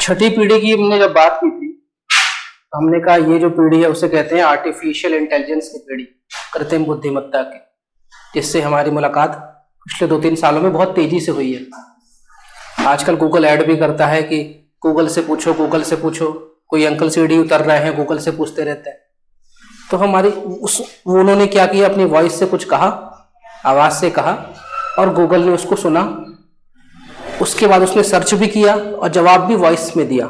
छठी पीढ़ी की हमने जब बात की थी तो हमने कहा ये जो पीढ़ी है उसे कहते हैं आर्टिफिशियल इंटेलिजेंस की पीढ़ी, कृत्रिम बुद्धिमत्ता की, जिससे हमारी मुलाकात पिछले 2-3 सालों में बहुत तेजी से हुई है। आजकल गूगल ऐड भी करता है कि गूगल से पूछो, गूगल से पूछो। कोई अंकल सीढ़ी उतर रहे हैं, गूगल से पूछते रहते हैं। तो हमारी उन्होंने क्या किया, अपनी वॉइस से कुछ कहा, आवाज से कहा, और गूगल ने उसको सुना। उसके बाद उसने सर्च भी किया और जवाब भी वॉइस में दिया।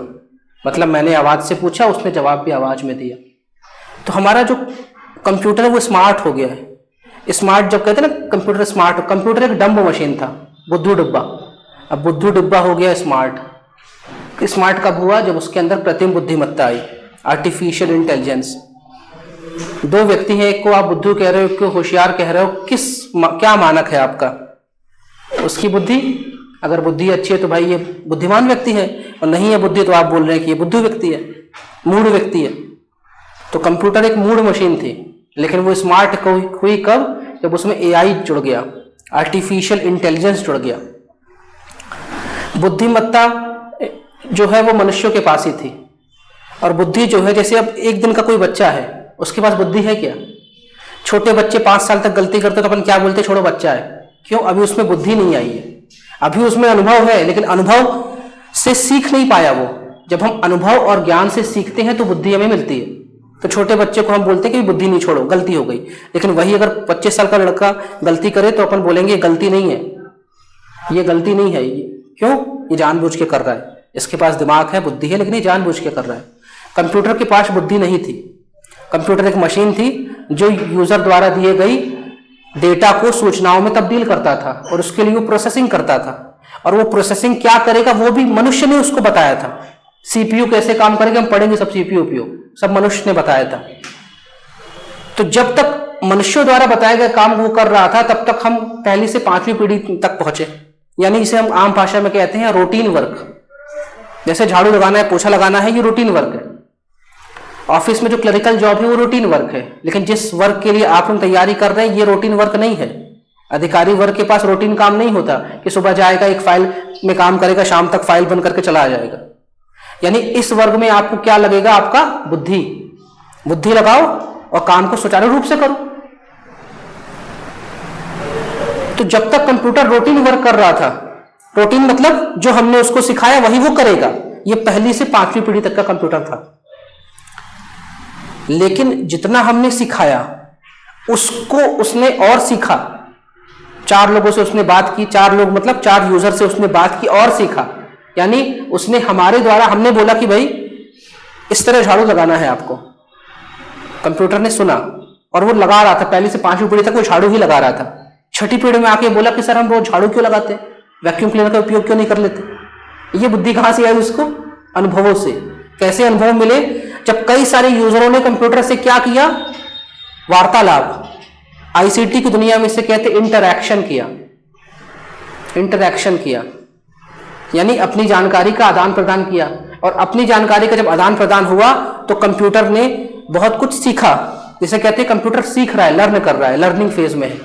मतलब मैंने आवाज से पूछा, उसने जवाब भी आवाज में दिया। तो हमारा जो कंप्यूटर है वो स्मार्ट हो गया है। स्मार्ट जब कहते हैं ना कंप्यूटर स्मार्ट, कंप्यूटर एक डम्ब मशीन था, बुद्धू डिब्बा। अब बुद्धू डिब्बा हो गया स्मार्ट। स्मार्ट कब हुआ? जब उसके अंदर कृत्रिम बुद्धिमत्ता आई, आर्टिफिशियल इंटेलिजेंस। दो व्यक्ति हैं, एक को आप बुद्धू कह रहे हो, एक को होशियार कह रहे हो। क्या मानक है आपका? उसकी बुद्धि। अगर बुद्धि अच्छी है तो भाई ये बुद्धिमान व्यक्ति है, और नहीं है बुद्धि तो आप बोल रहे हैं कि ये बुद्धू व्यक्ति है, मूढ़ व्यक्ति है। तो कंप्यूटर एक मूढ़ मशीन थी, लेकिन वो स्मार्ट हुई कब? जब उसमें एआई जुड़ गया, आर्टिफिशियल इंटेलिजेंस जुड़ गया। बुद्धिमत्ता जो है वो मनुष्यों के पास ही थी, और बुद्धि जो है, जैसे अब एक दिन का कोई बच्चा है, उसके पास बुद्धि है क्या? छोटे बच्चे 5 साल तक गलती करते तो अपन क्या बोलते? छोड़ो बच्चा है। क्यों? अभी उसमें बुद्धि नहीं आई है, अभी उसमें अनुभव है, लेकिन अनुभव से सीख नहीं पाया वो। जब हम अनुभव और ज्ञान से सीखते हैं तो बुद्धि हमें मिलती है। तो छोटे बच्चे को हम बोलते हैं कि बुद्धि नहीं, छोड़ो, गलती हो गई। लेकिन वही अगर 25 साल का लड़का गलती करे तो अपन बोलेंगे गलती नहीं है, ये गलती नहीं है। ये क्यों? ये जानबूझ के कर रहा है, इसके पास दिमाग है, बुद्धि है, लेकिन ये जानबूझ के कर रहा है। कंप्यूटर के पास बुद्धि नहीं थी। कंप्यूटर एक मशीन थी जो यूजर द्वारा दिए गई डेटा को सूचनाओं में तब्दील करता था, और उसके लिए वो प्रोसेसिंग करता था। और वो प्रोसेसिंग क्या करेगा वो भी मनुष्य ने उसको बताया था। सीपीयू कैसे काम करेगा हम पढ़ेंगे, सब सीपीयू उपयोग सब मनुष्य ने बताया था। तो जब तक मनुष्यों द्वारा बताया गया काम वो कर रहा था, तब तक हम पहली से 5वीं पीढ़ी तक पहुंचे। यानी इसे हम आम भाषा में कहते हैं रूटीन वर्क। जैसे झाड़ू लगाना है, पोछा लगाना है, ये रूटीन वर्क है। ऑफिस में जो क्लरिकल जॉब है वो रूटीन वर्क है। लेकिन जिस वर्क के लिए आप लोग तैयारी कर रहे हैं ये रूटीन वर्क नहीं है। अधिकारी वर्ग के पास रूटीन काम नहीं होता कि सुबह जाएगा, एक फाइल में काम करेगा, शाम तक फाइल बंद करके चला जाएगा। यानी इस वर्ग में आपको क्या लगेगा? आपका बुद्धि। बुद्धि लगाओ और काम को सुचारू रूप से करो। तो जब तक कंप्यूटर रूटीन वर्क कर रहा था, रूटीन मतलब जो हमने उसको सिखाया वही वो करेगा। ये पहली से 5वीं पीढ़ी तक का कंप्यूटर था। लेकिन जितना हमने सिखाया उसको उसने और सीखा। 4 लोगों से उसने बात की, 4 लोग मतलब 4 यूजर से उसने बात की और सीखा। यानी उसने हमारे द्वारा, हमने बोला कि भाई इस तरह झाड़ू लगाना है आपको, कंप्यूटर ने सुना और वो लगा रहा था। पहली से 5वीं पीढ़ी तक वो झाड़ू ही लगा रहा था। छठी पीढ़ी में आके बोला कि सर हम रोज झाड़ू क्यों लगाते हैं, वैक्यूम क्लीनर का उपयोग क्यों नहीं कर लेते? ये बुद्धि कहां से आई उसको? अनुभवों से। कैसे अनुभव मिले? जब कई सारे यूजरों ने कंप्यूटर से क्या किया? वार्तालाप। आईसीटी की दुनिया में इसे कहते इंटरैक्शन किया। इंटरैक्शन किया यानी अपनी जानकारी का आदान प्रदान किया। और अपनी जानकारी का जब आदान प्रदान हुआ तो कंप्यूटर ने बहुत कुछ सीखा। जिसे कहते हैं कंप्यूटर सीख रहा है, लर्न कर रहा है, लर्निंग फेज में है।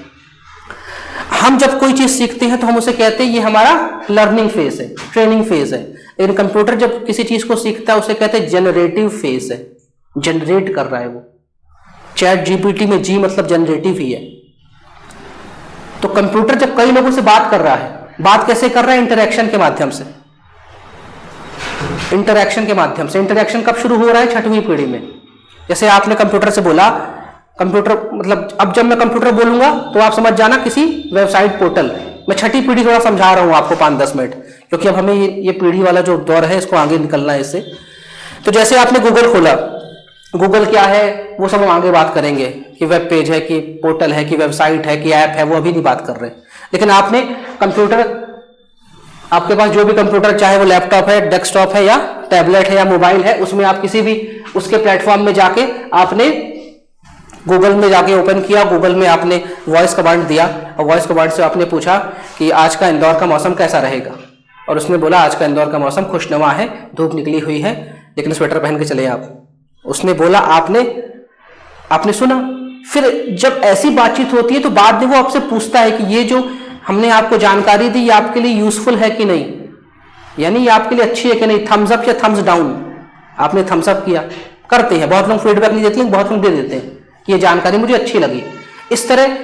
हम जब कोई चीज सीखते हैं तो हम उसे कहते हैं ये हमारा लर्निंग फेज है, ट्रेनिंग फेज है। लेकिन कंप्यूटर जब किसी चीज को सीखता है उसे कहते हैं जनरेटिव फेज है, जनरेट कर रहा है वो। चैट जीपीटी में जी मतलब जनरेटिव ही है। तो कंप्यूटर जब कई लोगों से बात कर रहा है, बात कैसे कर रहा है? इंटरैक्शन के माध्यम से। इंटरैक्शन के माध्यम से। इंटरैक्शन कब शुरू हो रहा है? 6वीं पीढ़ी में। जैसे आपने कंप्यूटर से बोला, कंप्यूटर मतलब अब जब मैं कंप्यूटर बोलूंगा तो आप समझ जाना किसी वेबसाइट, पोर्टल। मैं छठी पीढ़ी थोड़ा समझा रहा हूं आपको 5-10 मिनट, क्योंकि अब हमें ये पीढ़ी वाला जो दौर है इसको आगे निकलना है इससे। तो जैसे आपने गूगल खोला, गूगल क्या है वो सब हम आगे बात करेंगे कि वेब पेज है कि पोर्टल है कि वेबसाइट है कि ऐप है, वो अभी नहीं बात कर रहे। लेकिन आपने कंप्यूटर, आपके पास जो भी कंप्यूटर, चाहे वो लैपटॉप है, डेस्कटॉप है या टैबलेट है या मोबाइल है, उसमें आप किसी भी उसके प्लेटफॉर्म में जाके आपने गूगल में जाके ओपन किया, गूगल में आपने वॉइस कमांड दिया और वॉइस कमांड से आपने पूछा कि आज का इंदौर का मौसम कैसा रहेगा, और उसने बोला आज का इंदौर का मौसम खुशनुमा है, धूप निकली हुई है, लेकिन स्वेटर पहन के चले आप। उसने बोला, आपने सुना। फिर जब ऐसी बातचीत होती है तो बाद में वो आपसे पूछता है कि ये जो हमने आपको जानकारी दी ये आपके लिए यूजफुल है कि नहीं। यानी ये आपके लिए अच्छी है कि नहीं, थम्स अप या थम्स डाउन। आपने थम्स अप किया, करते हैं बहुत लोग, फीडबैक नहीं देते हैं, बहुत लोग दे देते हैं कि ये जानकारी मुझे अच्छी लगी। इस तरह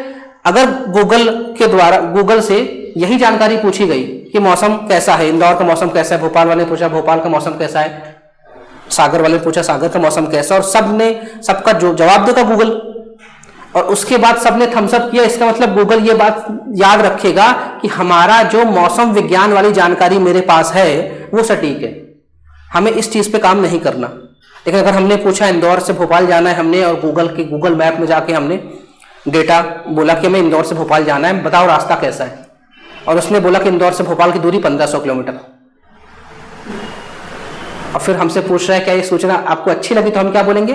अगर गूगल के द्वारा, गूगल से यही जानकारी पूछी गई कि मौसम कैसा है, इंदौर का मौसम कैसा है, भोपाल वाले ने पूछा भोपाल का मौसम कैसा है, सागर वाले ने पूछा सागर का मौसम कैसा, और सबका जो जवाब देगा गूगल, और उसके बाद सबने थम्स अप किया, इसका मतलब गूगल ये बात याद रखेगा कि हमारा जो मौसम विज्ञान वाली जानकारी मेरे पास है वो सटीक है, हमें इस चीज पे काम नहीं करना। लेकिन अगर हमने पूछा इंदौर से भोपाल जाना है हमने, और गूगल मैप में जाके हमने डेटा बोला कि हमें इंदौर से भोपाल जाना है, बताओ रास्ता कैसा है, और उसने बोला कि इंदौर से भोपाल की दूरी 1500 किलोमीटर, और फिर हमसे पूछ रहा है क्या ये सूचना आपको अच्छी लगी, तो हम क्या बोलेंगे,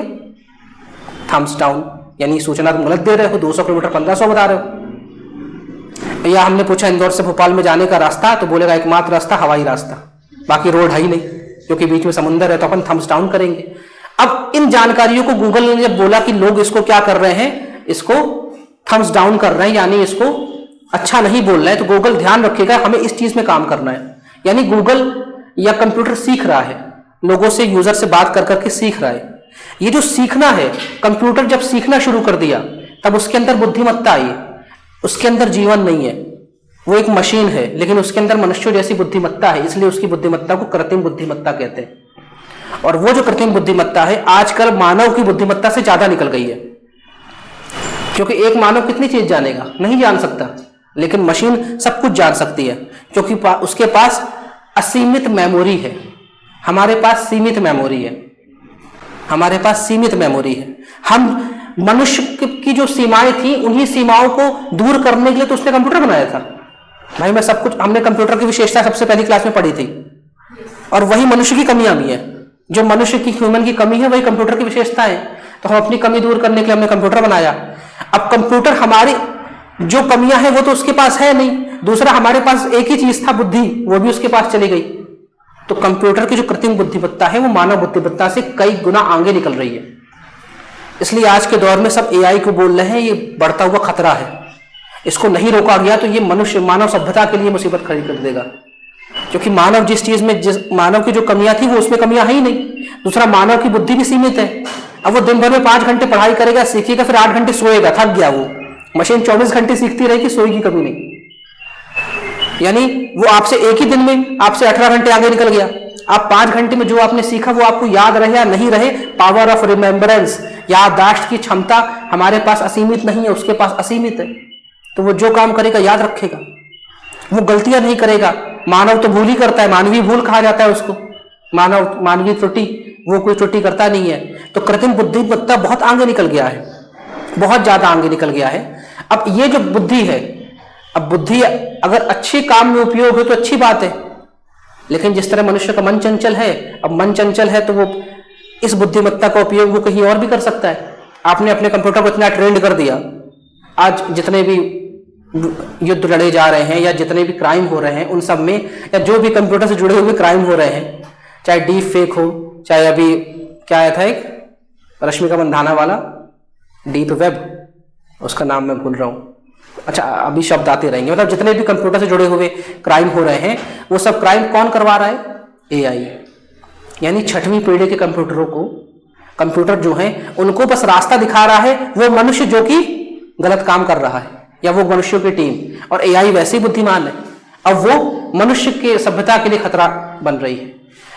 थम्स डाउन, यानी सूचना तुम गलत दे रहे हो, 200 किलोमीटर 1500 बता रहे हो। या हमने पूछा इंदौर से भोपाल में जाने का रास्ता, तो बोलेगा एकमात्र रास्ता हवाई रास्ता, बाकी रोड है ही नहीं क्योंकि बीच में समुंदर है, तो अपन थम्स डाउन करेंगे। अब इन जानकारियों को गूगल ने जब बोला कि लोग इसको क्या कर रहे हैं, इसको थम्स डाउन कर रहे हैं, यानी इसको अच्छा नहीं बोल रहे हैं, तो गूगल ध्यान रखेगा हमें इस चीज में काम करना है। यानी गूगल या कंप्यूटर सीख रहा है, लोगों से, यूजर से बात कर करके सीख रहा है। ये जो सीखना है, कंप्यूटर जब सीखना शुरू कर दिया तब उसके अंदर बुद्धिमत्ता आई, उसके अंदर जीवन नहीं है, वो एक मशीन है, लेकिन उसके अंदर मनुष्यों जैसी बुद्धिमत्ता है, इसलिए उसकी बुद्धिमत्ता को कृत्रिम बुद्धिमत्ता कहते हैं। और वो जो कृत्रिम बुद्धिमत्ता है आजकल मानव की बुद्धिमत्ता से ज्यादा निकल गई है, क्योंकि एक मानव कितनी चीज जानेगा, नहीं जान सकता, लेकिन मशीन सब कुछ जान सकती है, क्योंकि उसके पास असीमित मेमोरी है, हमारे पास सीमित मेमोरी है, हमारे पास सीमित मेमोरी है। हम मनुष्य की जो सीमाएं थी उन्हीं सीमाओं को दूर करने के लिए तो उसने कंप्यूटर बनाया था। भाई मैं सब कुछ, हमने कंप्यूटर की विशेषता सबसे पहली क्लास में पढ़ी थी, और वही मनुष्य की कमियां भी है, जो मनुष्य की, ह्यूमन की कमी है वही कंप्यूटर की विशेषता है, तो हम अपनी कमी दूर करने के लिए हमने कंप्यूटर बनाया। अब कंप्यूटर हमारी जो कमियां हैं वो तो उसके पास है नहीं, दूसरा हमारे पास एक ही चीज था बुद्धि, वो भी उसके पास चली गई। तो कंप्यूटर की जो कृत्रिम बुद्धिमत्ता है वो मानव बुद्धिमत्ता से कई गुना आगे निकल रही है। इसलिए आज के दौर में सब एआई को बोल रहे हैं ये बढ़ता हुआ खतरा है, इसको नहीं रोका गया तो ये मानव सभ्यता के लिए मुसीबत खड़ी कर देगा, क्योंकि मानव जिस चीज में, मानव की जो कमियां थी वो उसमें कमियां है ही नहीं। दूसरा मानव की बुद्धि भी सीमित है, अब वो दिन भर में 5 घंटे पढ़ाई करेगा, सीखेगा, फिर 8 घंटे सोएगा, थक गया। वो मशीन 24 घंटे सीखती रहेगी, सोएगी कभी नहीं, यानी वो आपसे एक ही दिन में आपसे 18 घंटे आगे निकल गया। आप 5 घंटे में जो आपने सीखा वो आपको याद रहे या नहीं रहे, पावर ऑफ रिमेम्बरेंस, याददाश्त की क्षमता हमारे पास असीमित नहीं है, उसके पास असीमित है। तो वो जो काम करेगा याद रखेगा, वो गलतियां नहीं करेगा। मानव तो भूल ही करता है, मानवीय भूल कहा जाता है उसको, मानवीय त्रुटि, वो कोई त्रुटि करता नहीं है। तो कृत्रिम बुद्धिमत्ता बहुत आगे निकल गया है, बहुत ज्यादा आगे निकल गया है। अब ये जो बुद्धि है, अब बुद्धि अगर अच्छे काम में उपयोग हो तो अच्छी बात है, लेकिन जिस तरह मनुष्य का मन चंचल है, अब मन चंचल है तो वो इस बुद्धिमत्ता का उपयोग वो कहीं और भी कर सकता है। आपने अपने कंप्यूटर को इतना ट्रेंड कर दिया, आज जितने भी युद्ध लड़े जा रहे हैं या जितने भी क्राइम हो रहे हैं उन सब में, या जो भी कंप्यूटर से जुड़े हुए क्राइम हो रहे हैं, चाहे डीप फेक हो, चाहे अभी क्या आया था एक रश्मिका मंदाना वाला डीप वेब, उसका नाम मैं भूल रहा हूं, अच्छा अभी शब्द आते रहेंगे, मतलब जितने भी कंप्यूटर से जुड़े हुए क्राइम हो रहे हैं वो सब क्राइम कौन करवा रहा है, एआई। यानी 6वीं पीढ़ी के कंप्यूटरों को, कंप्यूटर जो है उनको बस रास्ता दिखा रहा है वो मनुष्य जो कि गलत काम कर रहा है, या वो मनुष्यों की टीम, और एआई वैसे ही बुद्धिमान है। अब वो मनुष्य के सभ्यता के लिए खतरा बन रही है,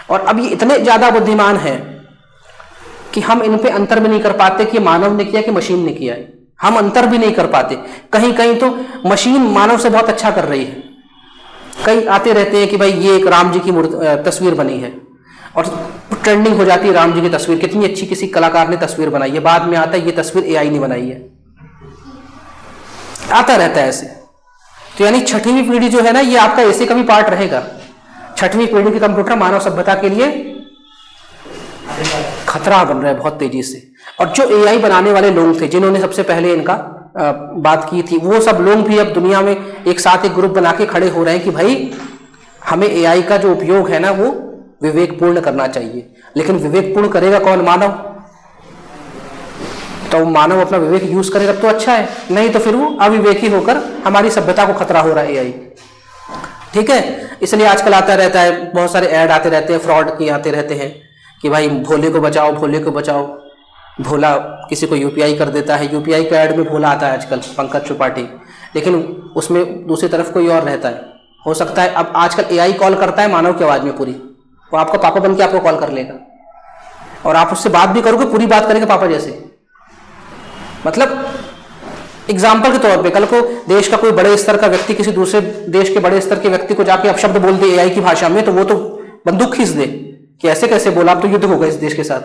और अब ये इतने ज्यादा बुद्धिमान है कि हम इन पे अंतर भी नहीं कर पाते कि मानव ने किया कि मशीन ने किया है, हम अंतर भी नहीं कर पाते। कहीं कहीं तो मशीन मानव से बहुत अच्छा कर रही है। कई आते रहते हैं कि भाई ये एक राम जी की तस्वीर बनी है, और ट्रेंडिंग हो जाती है राम जी की तस्वीर, कितनी अच्छी किसी कलाकार ने तस्वीर बनाई है, बाद में आता है ये तस्वीर एआई ने बनाई है, आता रहता है ऐसे। तो यानी 6वीं पीढ़ी जो है ना, ये आपका ऐसे का भी पार्ट रहेगा। 6वीं पीढ़ी के कंप्यूटर मानव सभ्यता के लिए खतरा बन रहा है बहुत तेजी से। और जो एआई बनाने वाले लोग थे जिन्होंने सबसे पहले इनका बात की थी, वो सब लोग भी अब दुनिया में एक साथ एक ग्रुप बना के खड़े हो रहे हैं कि भाई हमें एआई का जो उपयोग है ना वो विवेकपूर्ण करना चाहिए। लेकिन विवेकपूर्ण करेगा कौन, मानव। तो मानव अपना विवेक यूज करेगा तो अच्छा है, नहीं तो फिर वो अविवेकी होकर हमारी सभ्यता को खतरा हो रहा है एआई। ठीक है, इसलिए आजकल आता रहता है, बहुत सारे ऐड आते रहते हैं, फ्रॉड के आते रहते हैं कि भाई भोले को बचाओ, भोले को बचाओ। भोला किसी को यूपीआई कर देता है, यूपीआई के ऐड में भोला आता है आजकल, पंकज त्रिपाठी, लेकिन उसमें दूसरी तरफ कोई और रहता है। हो सकता है अब आजकल एआई कॉल करता है मानव की आवाज़ में पूरी, वो आपका पापा बन के आपको कॉल कर लेगा और आप उससे बात भी करोगे, पूरी बात करेंगे पापा जैसे। मतलब एग्जाम्पल के तौर पे कल को देश का कोई बड़े स्तर का व्यक्ति किसी दूसरे देश के बड़े स्तर के व्यक्ति को जाके अपशब्द बोल दे एआई की भाषा में, तो वो तो बंदूक खींच दे कि ऐसे कैसे बोला, अब तो युद्ध होगा इस देश के साथ।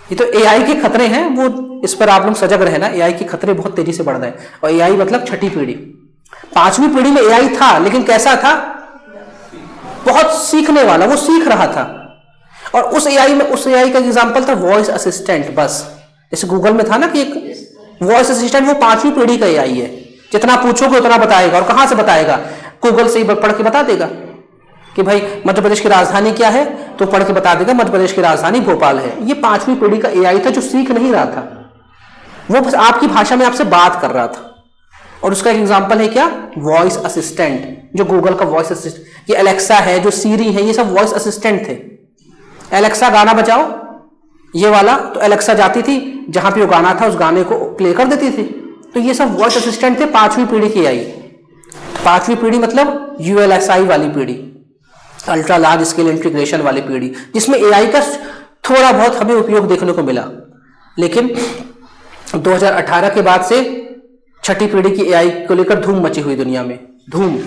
ये तो एआई के खतरे हैं, वो इस पर आप लोग सजग रहना। एआई के खतरे बहुत तेजी से बढ़ रहे हैं, और एआई मतलब छठी पीढ़ी। पांचवी पीढ़ी में एआई था, लेकिन कैसा था, बहुत सीखने वाला, वो सीख रहा था। और उस एआई का एग्जांपल था वॉइस असिस्टेंट। बस जैसे गूगल में था ना कि एक वॉइस असिस्टेंट, वो पांचवी पीढ़ी का एआई है। जितना पूछोगे उतना बताएगा। और कहां से बताएगा, गूगल से ही पढ़ के बता देगा कि भाई मध्य प्रदेश की राजधानी क्या है, तो पढ़ के बता देगा मध्य प्रदेश की राजधानी भोपाल है। ये पांचवी पीढ़ी का एआई था जो सीख नहीं रहा था, वो बस आपकी भाषा में आपसे बात कर रहा था। और उसका एक एग्जांपल है क्या, वॉइस असिस्टेंट, जो गूगल का वॉइस असिस्टेंट। ये एलेक्सा है, जो सीरी है, ये सब वॉइस असिस्टेंट थे। एलेक्सा गाना बजाओ, ये वाला, तो एलेक्सा जाती थी जहां पे वो गाना था, उस गाने को प्ले कर देती थी। तो ये सब वॉइस असिस्टेंट थे, पांचवी पीढ़ी की एआई। पांचवी पीढ़ी मतलब यूएलएसआई वाली पीढ़ी, अल्ट्रा लार्ज स्केल इंटीग्रेशन वाली पीढ़ी, जिसमें एआई का थोड़ा बहुत हमें उपयोग देखने को मिला। लेकिन 2018 के बाद से छठी पीढ़ी की एआई को लेकर धूम मची हुई दुनिया में, धूम।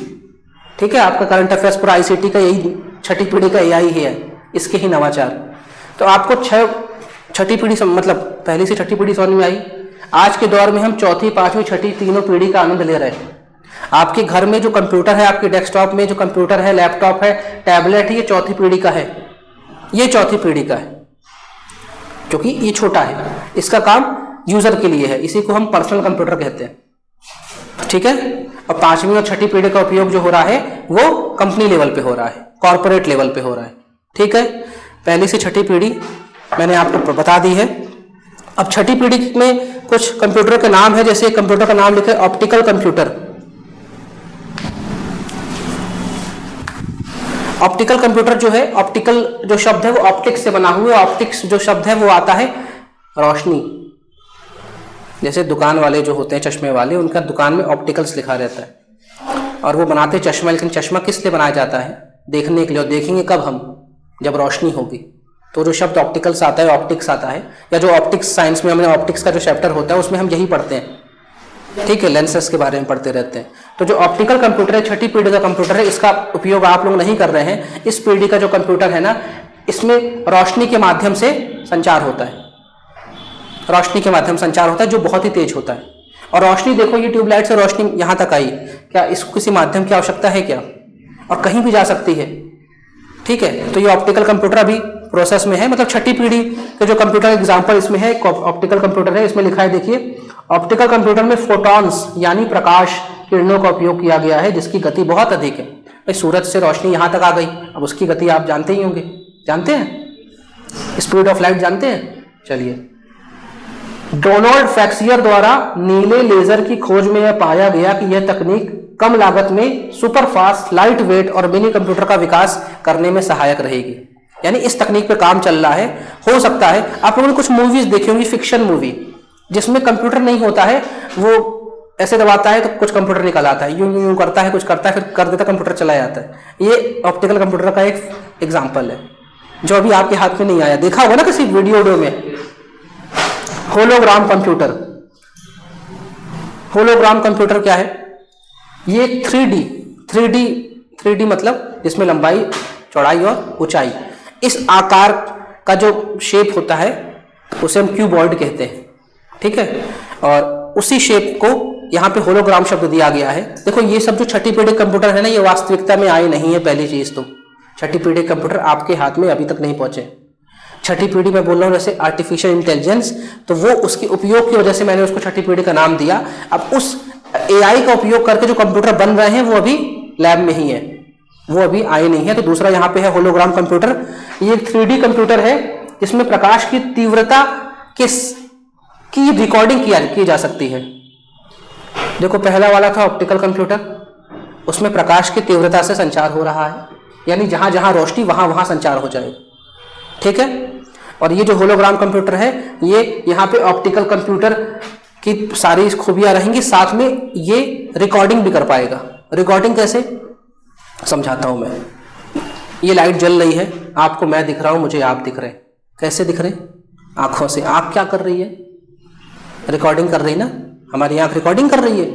ठीक है, आपका करंट अफेयर्स पूरा आईसीटी का यही छठी पीढ़ी का एआई ही है, इसके ही नवाचार। तो आपको छठी पीढ़ी मतलब पहली से छठी पीढ़ी समझ में आई। आज के दौर में हम चौथी, पांचवी, छठी तीनों पीढ़ी का आनंद ले रहे हैं। आपके घर में जो कंप्यूटर है, आपके डेस्कटॉप में जो कंप्यूटर है, लैपटॉप है, टैबलेट है, ये चौथी पीढ़ी का है। ये चौथी पीढ़ी का है, क्योंकि ये छोटा है, इसका काम यूजर के लिए है, इसी को हम पर्सनल कंप्यूटर कहते हैं। ठीक है, और पांचवी और छठी पीढ़ी का उपयोग जो हो रहा है वो कंपनी लेवल पे हो रहा है, कॉर्पोरेट लेवल पे हो रहा है। ठीक है, पहली से छठी पीढ़ी मैंने आपको बता दी है। अब छठी पीढ़ी में कुछ कंप्यूटरों के नाम है, जैसे कंप्यूटर का नाम लिखे ऑप्टिकल कंप्यूटर। ऑप्टिकल कंप्यूटर जो है, ऑप्टिकल जो शब्द है वो ऑप्टिक्स से बना हुआ है। ऑप्टिक्स जो शब्द है वो आता है रोशनी। जैसे दुकान वाले जो होते हैं चश्मे वाले, उनका दुकान में ऑप्टिकल्स लिखा रहता है और वो बनाते चश्मा, लेकिन चश्मा किस लिए बनाया जाता है, देखने के लिए। और देखेंगे कब हम, जब रोशनी होगी। तो जो शब्द ऑप्टिकल्स आता है, ऑप्टिक्स आता है, या जो ऑप्टिक्स साइंस में हमने ऑप्टिक्स का जो चैप्टर होता है उसमें हम यही पढ़ते हैं। ठीक है, लेंसेस के बारे में पढ़ते रहते हैं। तो जो ऑप्टिकल कंप्यूटर है, छठी पीढ़ी का कंप्यूटर है, इसका उपयोग आप लोग नहीं कर रहे हैं। इस पीढ़ी का जो कंप्यूटर है ना, इसमें रोशनी के माध्यम से संचार होता है, रोशनी के माध्यम संचार होता है, जो बहुत ही तेज होता है। और रोशनी देखो, ये ट्यूबलाइट से रोशनी यहाँ तक आई, क्या इसको किसी माध्यम की आवश्यकता है क्या, और कहीं भी जा सकती है। ठीक है, तो ये ऑप्टिकल कंप्यूटर अभी प्रोसेस में है। मतलब छठी पीढ़ी के जो कंप्यूटर एग्जांपल इसमें है, ऑप्टिकल कंप्यूटर है। इसमें लिखा है, देखिए, ऑप्टिकल कंप्यूटर में फोटॉन्स यानी प्रकाश किरणों का उपयोग किया गया है, जिसकी गति बहुत अधिक है। भाई सूरज से रोशनी यहाँ तक आ गई, अब उसकी गति आप जानते ही होंगे, जानते हैं, स्पीड ऑफ लाइट जानते हैं। चलिए, डोनाल्ड फैक्सियर द्वारा नीले लेजर की खोज में यह पाया गया कि यह तकनीक कम लागत में सुपर फास्ट, लाइट वेट और मिनी कंप्यूटर का विकास करने में सहायक रहेगी। यानी इस तकनीक पे काम चल रहा है। हो सकता है आप लोगों ने कुछ मूवीज देखी होंगी, फिक्शन मूवी, जिसमें कंप्यूटर नहीं होता है, वो ऐसे दबाता है तो कुछ कंप्यूटर निकल आता है, यूं यूं करता है, कुछ करता है, फिर कर देता, कंप्यूटर चला जाता है। ये ऑप्टिकल कंप्यूटर का एक एग्जाम्पल है, जो अभी आपके हाथ में नहीं आया। देखा होगा ना किसी वीडियो में, होलोग्राम कंप्यूटर। होलोग्राम कंप्यूटर क्या है, ये 3D मतलब जिसमें लंबाई, चौड़ाई और ऊंचाई, इस आकार का जो शेप होता है उसे हम क्यूबॉइड कहते हैं। ठीक है, और उसी शेप को यहाँ पे होलोग्राम शब्द दिया गया है। देखो, ये सब जो छठी पीढ़ी कंप्यूटर है ना, ये वास्तविकता में आए नहीं है। पहली चीज तो छठी पीढ़ी कंप्यूटर आपके हाथ में अभी तक नहीं पहुंचे। छठी पीढ़ी में बोल रहा हूँ जैसे आर्टिफिशियल इंटेलिजेंस, तो वो उसके उपयोग की वजह से मैंने उसको छठी पीढ़ी का नाम दिया। अब उस एआई का उपयोग करके जो कंप्यूटर बन रहे हैं वो अभी लैब में ही है, वो अभी आए नहीं है। तो दूसरा यहाँ पे है होलोग्राम कंप्यूटर। ये 3D कंप्यूटर है जिसमें प्रकाश की तीव्रता की रिकॉर्डिंग की जा सकती है। देखो, पहला वाला था ऑप्टिकल कंप्यूटर, उसमें प्रकाश की तीव्रता से संचार हो रहा है, यानी जहां जहां रोशनी वहां वहां संचार हो जाएगा। ठीक है। और ये जो होलोग्राम कंप्यूटर है, ये यहाँ पे ऑप्टिकल कंप्यूटर की सारी खूबियां रहेंगी, साथ में ये रिकॉर्डिंग भी कर पाएगा। रिकॉर्डिंग कैसे, समझाता हूं मैं। ये लाइट जल रही है, आपको मैं दिख रहा हूं, मुझे आप दिख रहे हैं। कैसे दिख रहे हैं? आंखों से। आंख क्या कर रही है? रिकॉर्डिंग कर रही ना, हमारी आंख रिकॉर्डिंग कर रही है।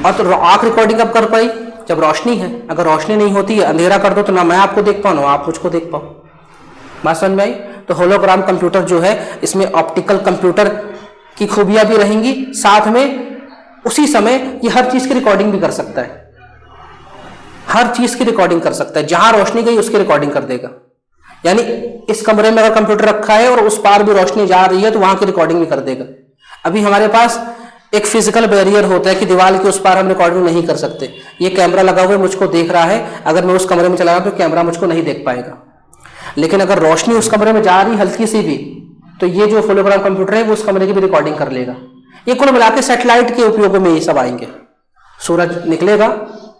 और तो आंख रिकॉर्डिंग कब कर पाई? जब रोशनी है। अगर रोशनी नहीं होती है, अंधेरा कर दो, तो ना मैं आपको देख पाऊँ ना आप मुझको देख पाओ। बात समझ में आई? तो होलोग्राम कंप्यूटर जो है, इसमें ऑप्टिकल कंप्यूटर की खूबियां भी रहेंगी, साथ में उसी समय ये हर चीज की रिकॉर्डिंग भी कर सकता है। हर चीज की रिकॉर्डिंग कर सकता है, जहां रोशनी गई उसकी रिकॉर्डिंग कर देगा। यानी इस कमरे में अगर कंप्यूटर रखा है और उस पार भी रोशनी जा रही है, तो वहां की रिकॉर्डिंग भी कर देगा। अभी हमारे पास एक फिजिकल बैरियर होता है कि दीवार के उस पार हम रिकॉर्डिंग नहीं कर सकते। ये कैमरा लगा हुआ है, मुझको देख रहा है, अगर मैं उस कमरे में चला जाऊं तो कैमरा मुझको नहीं देख पाएगा। लेकिन अगर रोशनी उस कमरे में जा रही हल्की सी भी, तो ये जो होलोग्राम कंप्यूटर है वो उस कमरे की भी रिकॉर्डिंग कर लेगा। ये कुल मिला के सैटेलाइट के उपयोगों में ये सब आएंगे। सूरज निकलेगा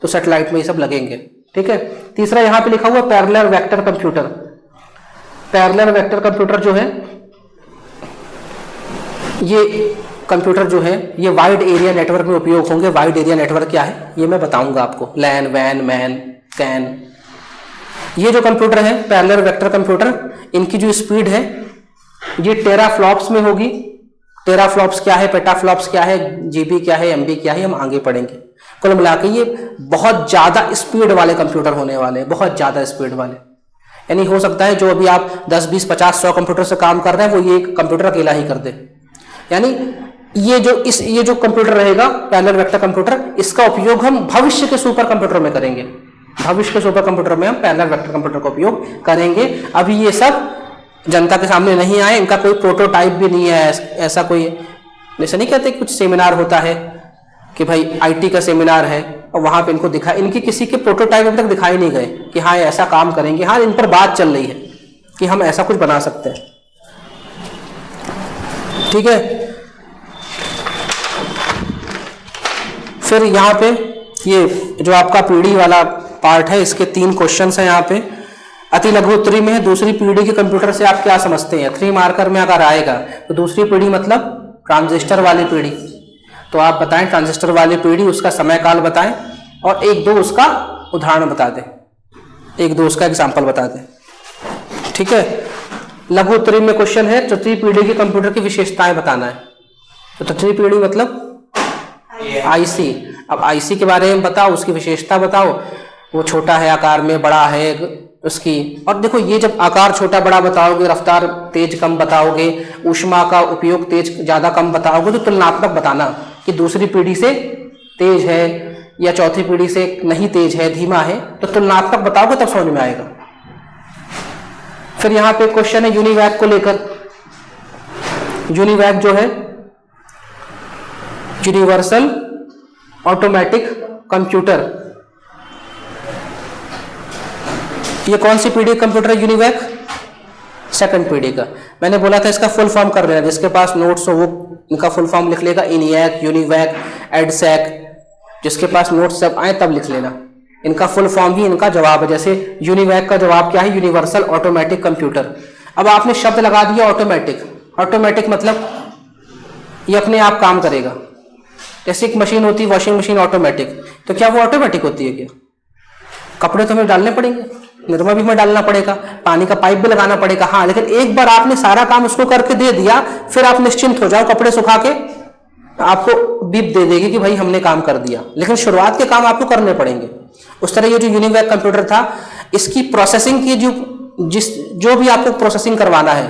तो सैटेलाइट में ये सब लगेंगे। ठीक है। तीसरा यहाँ पे लिखा हुआ parallel vector computer. Parallel vector computer जो है, ये कंप्यूटर जो है ये वाइड एरिया नेटवर्क में उपयोग होंगे। वाइड एरिया नेटवर्क क्या है ये मैं बताऊंगा आपको। लैन, वैन, मैन, कैन। ये जो कंप्यूटर है पैरेलल वेक्टर कंप्यूटर, इनकी जो स्पीड है ये टेराफ्लॉप्स में होगी। टेराफ्लॉप्स क्या है, पेटाफ्लॉप्स क्या है, जीबी क्या है, एमबी क्या है, हम आगे पढ़ेंगे। कुल मिला के ये बहुत ज्यादा स्पीड वाले कंप्यूटर होने वाले हैं, बहुत ज्यादा स्पीड वाले। यानी हो सकता है जो अभी आप 10, 20, 50, 100 कंप्यूटर से काम कर रहे हैं, वो ये कंप्यूटर अकेला ही कर दे। यानी ये जो कंप्यूटर रहेगा पैरेलल वेक्टर कंप्यूटर, इसका उपयोग हम भविष्य के सुपर कंप्यूटर में करेंगे। भविष्य के सुपर कंप्यूटर में हम पैरेलल वेक्टर कंप्यूटर का उपयोग करेंगे। अभी ये सब जनता के सामने नहीं आए, इनका कोई प्रोटोटाइप भी नहीं है। ऐसा कोई, जैसे नहीं कहते कुछ सेमिनार होता है कि भाई आईटी का सेमिनार है और वहां पे इनको दिखा, इनकी किसी के प्रोटोटाइप अभी तक दिखाई नहीं गए कि हाँ ऐसा काम करेंगे। हाँ, इन पर बात चल रही है कि हम ऐसा कुछ बना सकते हैं। ठीक है। फिर यहाँ पे ये जो आपका पीढ़ी वाला पार्ट है, इसके 3 क्वेश्चन है यहाँ पे। अति लघु उत्तरी में दूसरी पीढ़ी के कंप्यूटर से आप क्या समझते हैं? 3 मार्कर में अगर आएगा तो दूसरी पीढ़ी मतलब ट्रांजिस्टर वाली पीढ़ी। तो आप बताएं ट्रांजिस्टर वाली पीढ़ी, उसका समय काल बताएं और 1-2 उसका उदाहरण बता दें, 1-2 उसका एग्जाम्पल बता दें। ठीक है। लघु उत्तरी में क्वेश्चन है तृतीय पीढ़ी के कंप्यूटर की विशेषताएं बताना है। तो तृतीय पीढ़ी मतलब आईसी। अब आईसी के बारे में बताओ, उसकी विशेषता बताओ। वो छोटा है आकार में, बड़ा है उसकी। और देखो ये जब आकार छोटा बड़ा बताओगे, रफ्तार तेज कम बताओगे, ऊष्मा का उपयोग तेज ज्यादा कम बताओगे, तो तुलनात्मक बताना कि दूसरी पीढ़ी से तेज है या चौथी पीढ़ी से नहीं तेज है, धीमा है, तो तुलनात्मक बताओगे तब समझ में आएगा। फिर यहाँ पे क्वेश्चन है यूनिवैक को लेकर। यूनिवैक जो है यूनिवर्सल ऑटोमेटिक कंप्यूटर, ये कौन सी पीढ़ी कंप्यूटर है? यूनिवैक 2nd पीढ़ी का। मैंने बोला था इसका फुल फॉर्म कर लेना, जिसके पास नोट्स हो वो इनका फुल फॉर्म लिख लेगा। इनियक, यूनिवैक, एडसैक, जिसके पास नोट्स सब आए तब लिख लेना। इनका फुल फॉर्म ही इनका जवाब है। जैसे यूनिवैक का जवाब क्या है? Universal automatic computer. अब आपने शब्द लगा दिया ऑटोमेटिक। ऑटोमेटिक मतलब ये अपने आप काम करेगा। जैसे एक मशीन होती है वॉशिंग मशीन ऑटोमेटिक, तो क्या वो ऑटोमेटिक होती है क्या? कपड़े तो हमें डालने पड़ेंगे, निरमा भी हमें डालना पड़ेगा, पानी का पाइप भी लगाना पड़ेगा। हाँ, लेकिन एक बार आपने सारा काम उसको करके दे दिया, फिर आप निश्चिंत हो जाओ, कपड़े सुखा के आपको बीप दे देगी कि भाई हमने काम कर दिया। लेकिन शुरुआत के काम आपको करने पड़ेंगे। उस तरह ये जो यूनिवैक कंप्यूटर था, इसकी प्रोसेसिंग की जो भी आपको प्रोसेसिंग करवाना है,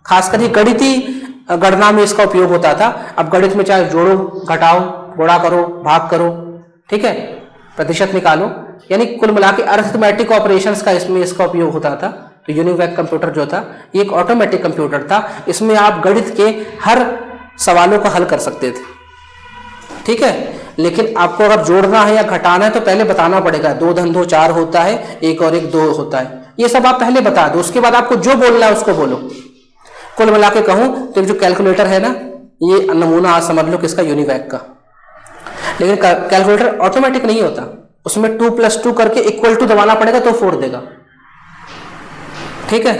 खासकर ये गणितीय गणना में इसका उपयोग होता था। अब गणित में चाहे जोड़ो, घटाओ, गुणा करो, भाग करो, ठीक है, प्रतिशत निकालो, यानी कुल मिला के अरिथमेटिक ऑपरेशंस का इसमें इसका उपयोग होता था। तो यूनिवैक कंप्यूटर जो था ये एक ऑटोमेटिक कंप्यूटर था। इसमें आप गणित के हर सवालों को हल कर सकते थे। ठीक है। लेकिन आपको अगर जोड़ना है या घटाना है तो पहले बताना पड़ेगा 2 धन 2 4 होता है, 1 और 1 2 होता है। ये सब आप पहले बता दो, उसके बाद आपको जो बोलना है उसको बोलो। कुल मिला के कहूं तो जो कैलकुलेटर है ना, ये नमूना आज समझ लो किसका? यूनिवैक का। लेकिन कैलकुलेटर ऑटोमेटिक नहीं होता, उसमें 2+2 करके इक्वल टू दबाना पड़ेगा तो फोड़ देगा। ठीक है,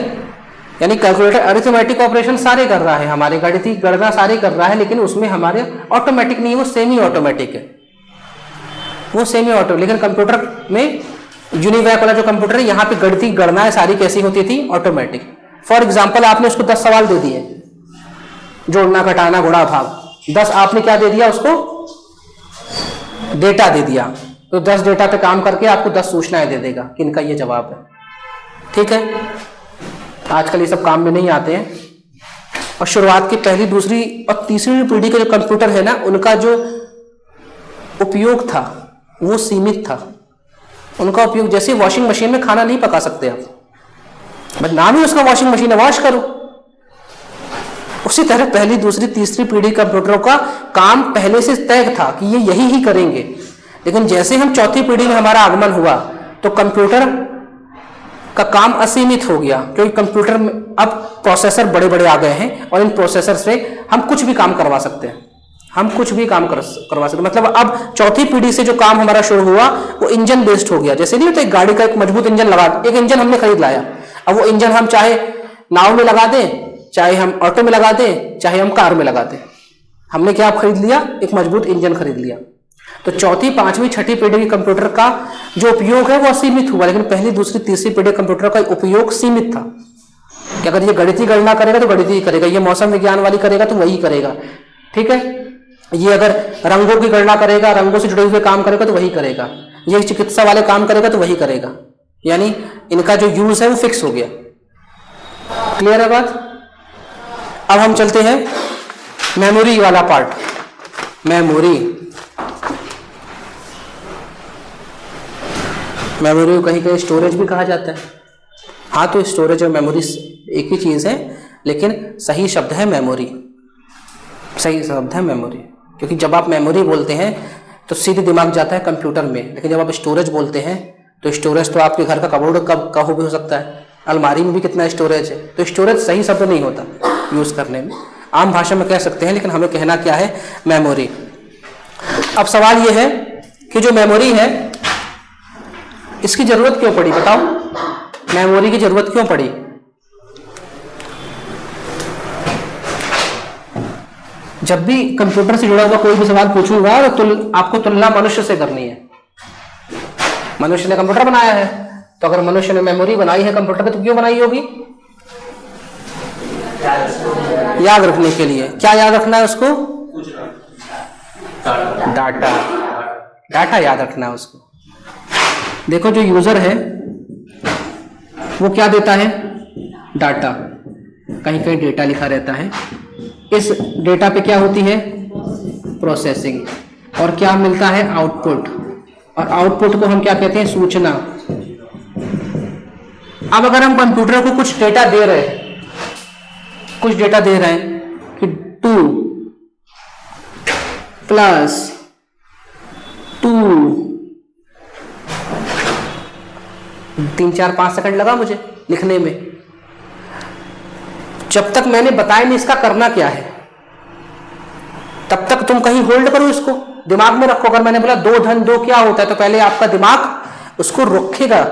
यानी कैलकुलेटर अरिथमेटिक ऑपरेशन सारे कर रहा है, हमारे गणितीय गणना सारे कर रहा है, लेकिन उसमें हमारे ऑटोमेटिक नहीं, वो सेमी ऑटोमेटिक है, वो सेमी ऑटो। लेकिन कंप्यूटर में यूनिवैक वाला जो कंप्यूटर है, यहाँ पे गणितीय गणनाएं सारी कैसी होती थी? ऑटोमेटिक। फॉर एग्जाम्पल आपने उसको 10 सवाल दे दिए, जोड़ना, घटाना, गुणा, भाग, 10 आपने क्या दे दिया उसको? डेटा दे दिया। तो 10 डेटा पे काम करके आपको 10 सूचनाएं दे देगा कि इनका ये जवाब है। ठीक है, आजकल ये सब काम में नहीं आते हैं। और शुरुआत की पहली, दूसरी और तीसरी पीढ़ी के जो कंप्यूटर है ना, उनका जो उपयोग था वो सीमित था। उनका उपयोग जैसे वॉशिंग मशीन में खाना नहीं पका सकते आप, बट नाम ही उसका वॉशिंग मशीन है, वॉश करो। उसी तरह पहली, दूसरी, तीसरी पीढ़ी कंप्यूटरों का काम पहले से तय था कि ये यही ही करेंगे। लेकिन जैसे हम चौथी पीढ़ी में हमारा आगमन हुआ तो कंप्यूटर का काम असीमित हो गया, क्योंकि कंप्यूटर में अब प्रोसेसर बड़े बड़े आ गए हैं और इन प्रोसेसर से हम कुछ भी काम करवा सकते हैं, हम कुछ भी काम करवा सकते हैं। मतलब अब चौथी पीढ़ी से जो काम हमारा शुरू हुआ वो इंजन बेस्ड हो गया। जैसे नहीं होता, एक गाड़ी का एक मजबूत इंजन लगा, एक इंजन हमने खरीद लाया, अब वो इंजन हम चाहे नाव में लगा दें, चाहे हम ऑटो में लगा दें, चाहे हम कार में लगा दें, हमने क्या खरीद लिया? एक मजबूत इंजन खरीद लिया। तो चौथी, पांचवी, छठी पीढ़ी के कंप्यूटर का जो उपयोग है वो असीमित हुआ, लेकिन पहली, दूसरी, तीसरी पीढ़ी कंप्यूटर का उपयोग सीमित था कि अगर ये गणितीय गणना करेगा तो गणितीय करेगा, ये मौसम विज्ञान वाली करेगा तो वही करेगा। ठीक है, ये अगर रंगों की गणना करेगा, रंगों से जुड़े हुए काम करेगा तो वही करेगा, ये चिकित्सा वाले काम करेगा तो वही करेगा। यानी इनका जो यूज है वो फिक्स हो गया। क्लियर है बात? अब हम चलते हैं मेमोरी वाला पार्ट। मेमोरी को कहीं कहीं स्टोरेज भी कहा जाता है। हाँ, तो स्टोरेज और मेमोरी एक ही चीज है, लेकिन सही शब्द है मेमोरी, सही शब्द है मेमोरी। क्योंकि जब आप मेमोरी बोलते हैं तो सीधे दिमाग जाता है कंप्यूटर में, लेकिन जब आप स्टोरेज बोलते हैं तो स्टोरेज तो आपके घर का कबोर्ड का हो भी हो सकता है, अलमारी में भी कितना स्टोरेज है। तो स्टोरेज सही शब्द नहीं होता यूज करने में, आम भाषा में कह सकते हैं, लेकिन हमें कहना क्या है? मेमोरी। अब सवाल यह है कि जो मेमोरी है इसकी जरूरत क्यों पड़ी? बताओ, मेमोरी की जरूरत क्यों पड़ी? जब भी कंप्यूटर से जुड़ा हुआ कोई भी सवाल पूछूंगा तो आपको तुलना मनुष्य से करनी है। मनुष्य ने कंप्यूटर बनाया है, तो अगर मनुष्य ने मेमोरी बनाई है कंप्यूटर पे तो क्यों बनाई होगी? याद रखने के लिए। क्या याद रखना है उसको? डाटा। डाटा याद रखना है उसको। देखो, जो यूजर है वो क्या देता है? डाटा। कहीं कहीं डेटा लिखा रहता है, इस डेटा पे क्या होती है? प्रोसेसिंग। और क्या मिलता है? आउटपुट। और आउटपुट को हम क्या कहते हैं? सूचना। अब अगर हम कंप्यूटर को कुछ डेटा दे रहे हैं, कुछ डेटा दे रहे हैं कि 2 + 2, 3, 4, 5 सेकंड लगा मुझे लिखने में। जब तक मैंने बताया नहीं इसका करना क्या है, तब तक तुम कहीं होल्ड करो, इसको दिमाग में रखो। अगर मैंने बोला 2 + 2 क्या होता है, तो पहले आपका दिमाग उसको रखेगा,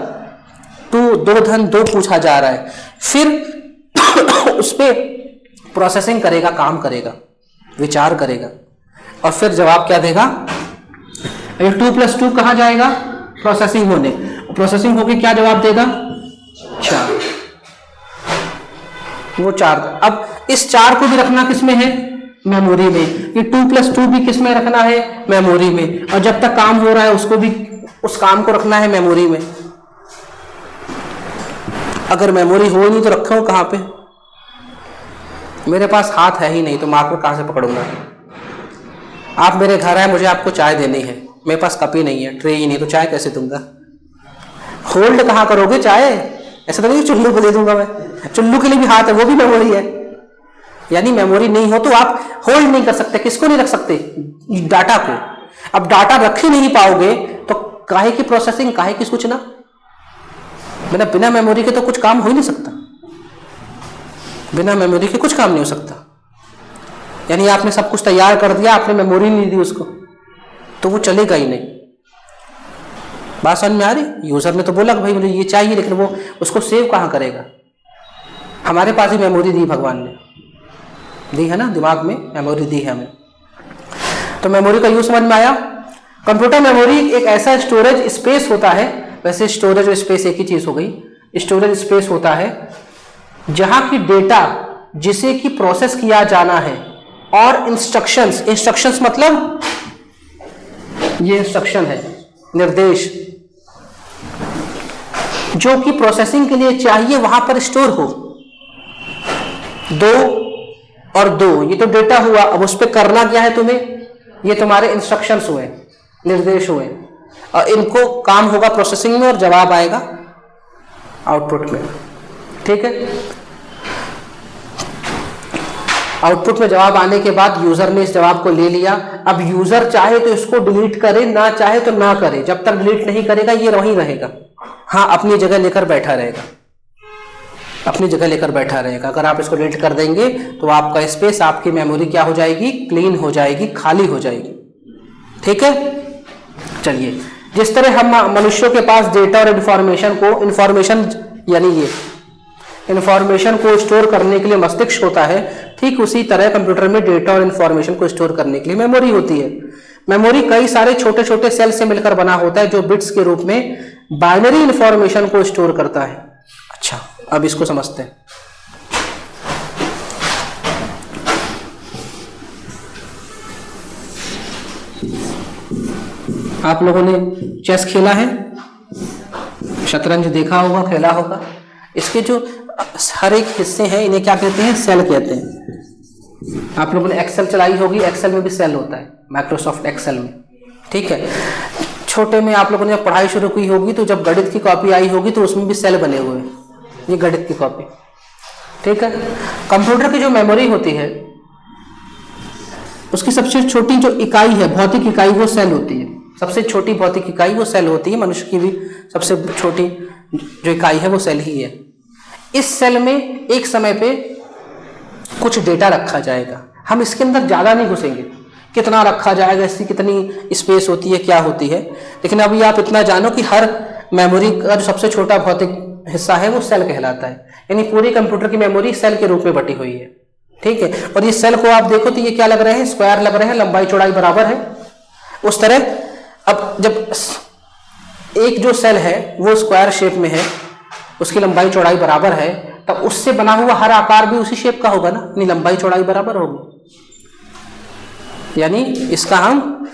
2 + 2 पूछा जा रहा है, फिर उस पर प्रोसेसिंग करेगा, काम करेगा, विचार करेगा, और फिर जवाब क्या देगा? 2 + 2 कहाँ जाएगा? प्रोसेसिंग होने। प्रोसेसिंग होके क्या जवाब देगा? 4। वो 4। अब इस 4 को भी रखना किसमें है? मेमोरी में। ये 2 + 2 भी किसमें रखना है? मेमोरी में। और जब तक काम हो रहा है उसको भी, उस काम को रखना है मेमोरी में। अगर मेमोरी हो ही नहीं तो रखो कहां पे? मेरे पास हाथ है ही नहीं तो मार्कर कहां से पकड़ूंगा? आप मेरे घर आए, मुझे आपको चाय देनी है, मेरे पास कप ही नहीं है, ट्रे ही नहीं, तो चाय कैसे दूंगा? होल्ड कहां करोगे चाय? ऐसा तो नहीं चुल्लू को दे दूंगा मैं, चुल्लू के लिए भी हाथ है, वो भी मेमोरी है। यानी मेमोरी नहीं हो तो आप होल्ड नहीं कर सकते। किसको नहीं रख सकते? डाटा को। अब डाटा रख ही नहीं पाओगे तो काहे की प्रोसेसिंग, काहे की सूचना? बिना मेमोरी के तो कुछ काम हो ही नहीं सकता, बिना मेमोरी के कुछ काम नहीं हो सकता। यानी आपने सब कुछ तैयार कर दिया, आपने मेमोरी नहीं दी उसको, तो वो चलेगा ही नहीं। बात समझ में आ रही? यूजर ने तो बोला कि भाई मुझे ये चाहिए, लेकिन वो उसको सेव कहाँ करेगा? हमारे पास ही मेमोरी दी भगवान ने, दी है ना, दिमाग में मेमोरी दी है हमें। तो मेमोरी का यूज समझ में आया। कंप्यूटर मेमोरी एक ऐसा स्टोरेज स्पेस होता है, वैसे स्टोरेज और स्पेस एक ही चीज हो गई। स्टोरेज स्पेस होता है जहां की डेटा जिसे कि प्रोसेस किया जाना है और इंस्ट्रक्शंस, इंस्ट्रक्शंस मतलब ये इंस्ट्रक्शन है, निर्देश, जो कि प्रोसेसिंग के लिए चाहिए वहां पर स्टोर हो। 2 और 2 ये तो डेटा हुआ। अब उस पर करना क्या है तुम्हें? ये तुम्हारे इंस्ट्रक्शंस हुए, निर्देश हुए, और इनको काम होगा प्रोसेसिंग में और जवाब आएगा आउटपुट में। ठीक है, आउटपुट में जवाब आने के बाद यूजर ने इस जवाब को ले लिया। अब यूजर चाहे तो इसको डिलीट करे, ना चाहे तो ना करे। जब तक डिलीट नहीं करेगा ये वहीं रहेगा, हाँ अपनी जगह लेकर बैठा रहेगा, अपनी जगह लेकर बैठा रहेगा। अगर आप इसको डिलीट कर देंगे तो आपका स्पेस, आपकी मेमोरी क्या हो जाएगी? क्लीन हो जाएगी, खाली हो जाएगी। ठीक है, चलिए, जिस तरह हम मनुष्यों के पास डेटा और इंफॉर्मेशन यानी ये इंफॉर्मेशन को स्टोर करने के लिए मस्तिष्क होता है, ठीक उसी तरह कंप्यूटर में डेटा और इंफॉर्मेशन को स्टोर करने के लिए मेमोरी होती है। मेमोरी कई सारे छोटे छोटे सेल से मिलकर बना होता है जो बिट्स के रूप में बाइनरी इंफॉर्मेशन को स्टोर करता है। अच्छा, अब इसको समझते हैं। आप लोगों ने चेस खेला है, शतरंज देखा होगा, खेला होगा। इसके जो हर एक हिस्से हैं इन्हें क्या कहते हैं? सेल कहते हैं। आप लोगों ने एक्सेल चलाई होगी, एक्सेल में भी सेल होता है, माइक्रोसॉफ्ट एक्सेल में। ठीक है, छोटे में आप लोगों ने जब पढ़ाई शुरू की होगी तो जब गणित की कॉपी आई होगी तो उसमें भी सेल बने हुए हैं, ये गणित की कॉपी। ठीक है, कंप्यूटर की जो मेमोरी होती है उसकी सबसे छोटी जो इकाई है, भौतिक इकाई, वो सेल होती है। सबसे छोटी भौतिक इकाई वो सेल होती है। मनुष्य की भी सबसे छोटी जो इकाई है वो सेल ही है। इस सेल में एक समय पे कुछ डेटा रखा जाएगा। हम इसके अंदर ज़्यादा नहीं घुसेंगे, कितना रखा जाएगा, इसकी कितनी स्पेस होती है, क्या होती है, लेकिन अभी आप इतना जानो कि हर मेमोरी का जो सबसे छोटा भौतिक हिस्सा है वो सेल कहलाता है। यानी पूरी कंप्यूटर की मेमोरी सेल के रूप में बटी हुई है। ठीक है, और ये सेल को आप देखो तो ये क्या लग रहे हैं? स्क्वायर लग रहे हैं, लंबाई चौड़ाई बराबर है उस तरह। अब जब एक जो सेल है वो स्क्वायर शेप में है, उसकी लंबाई चौड़ाई बराबर है, तब उससे बना हुआ हर आकार भी उसी शेप का होगा ना, यानी लंबाई चौड़ाई बराबर होगी। यानी इसका हम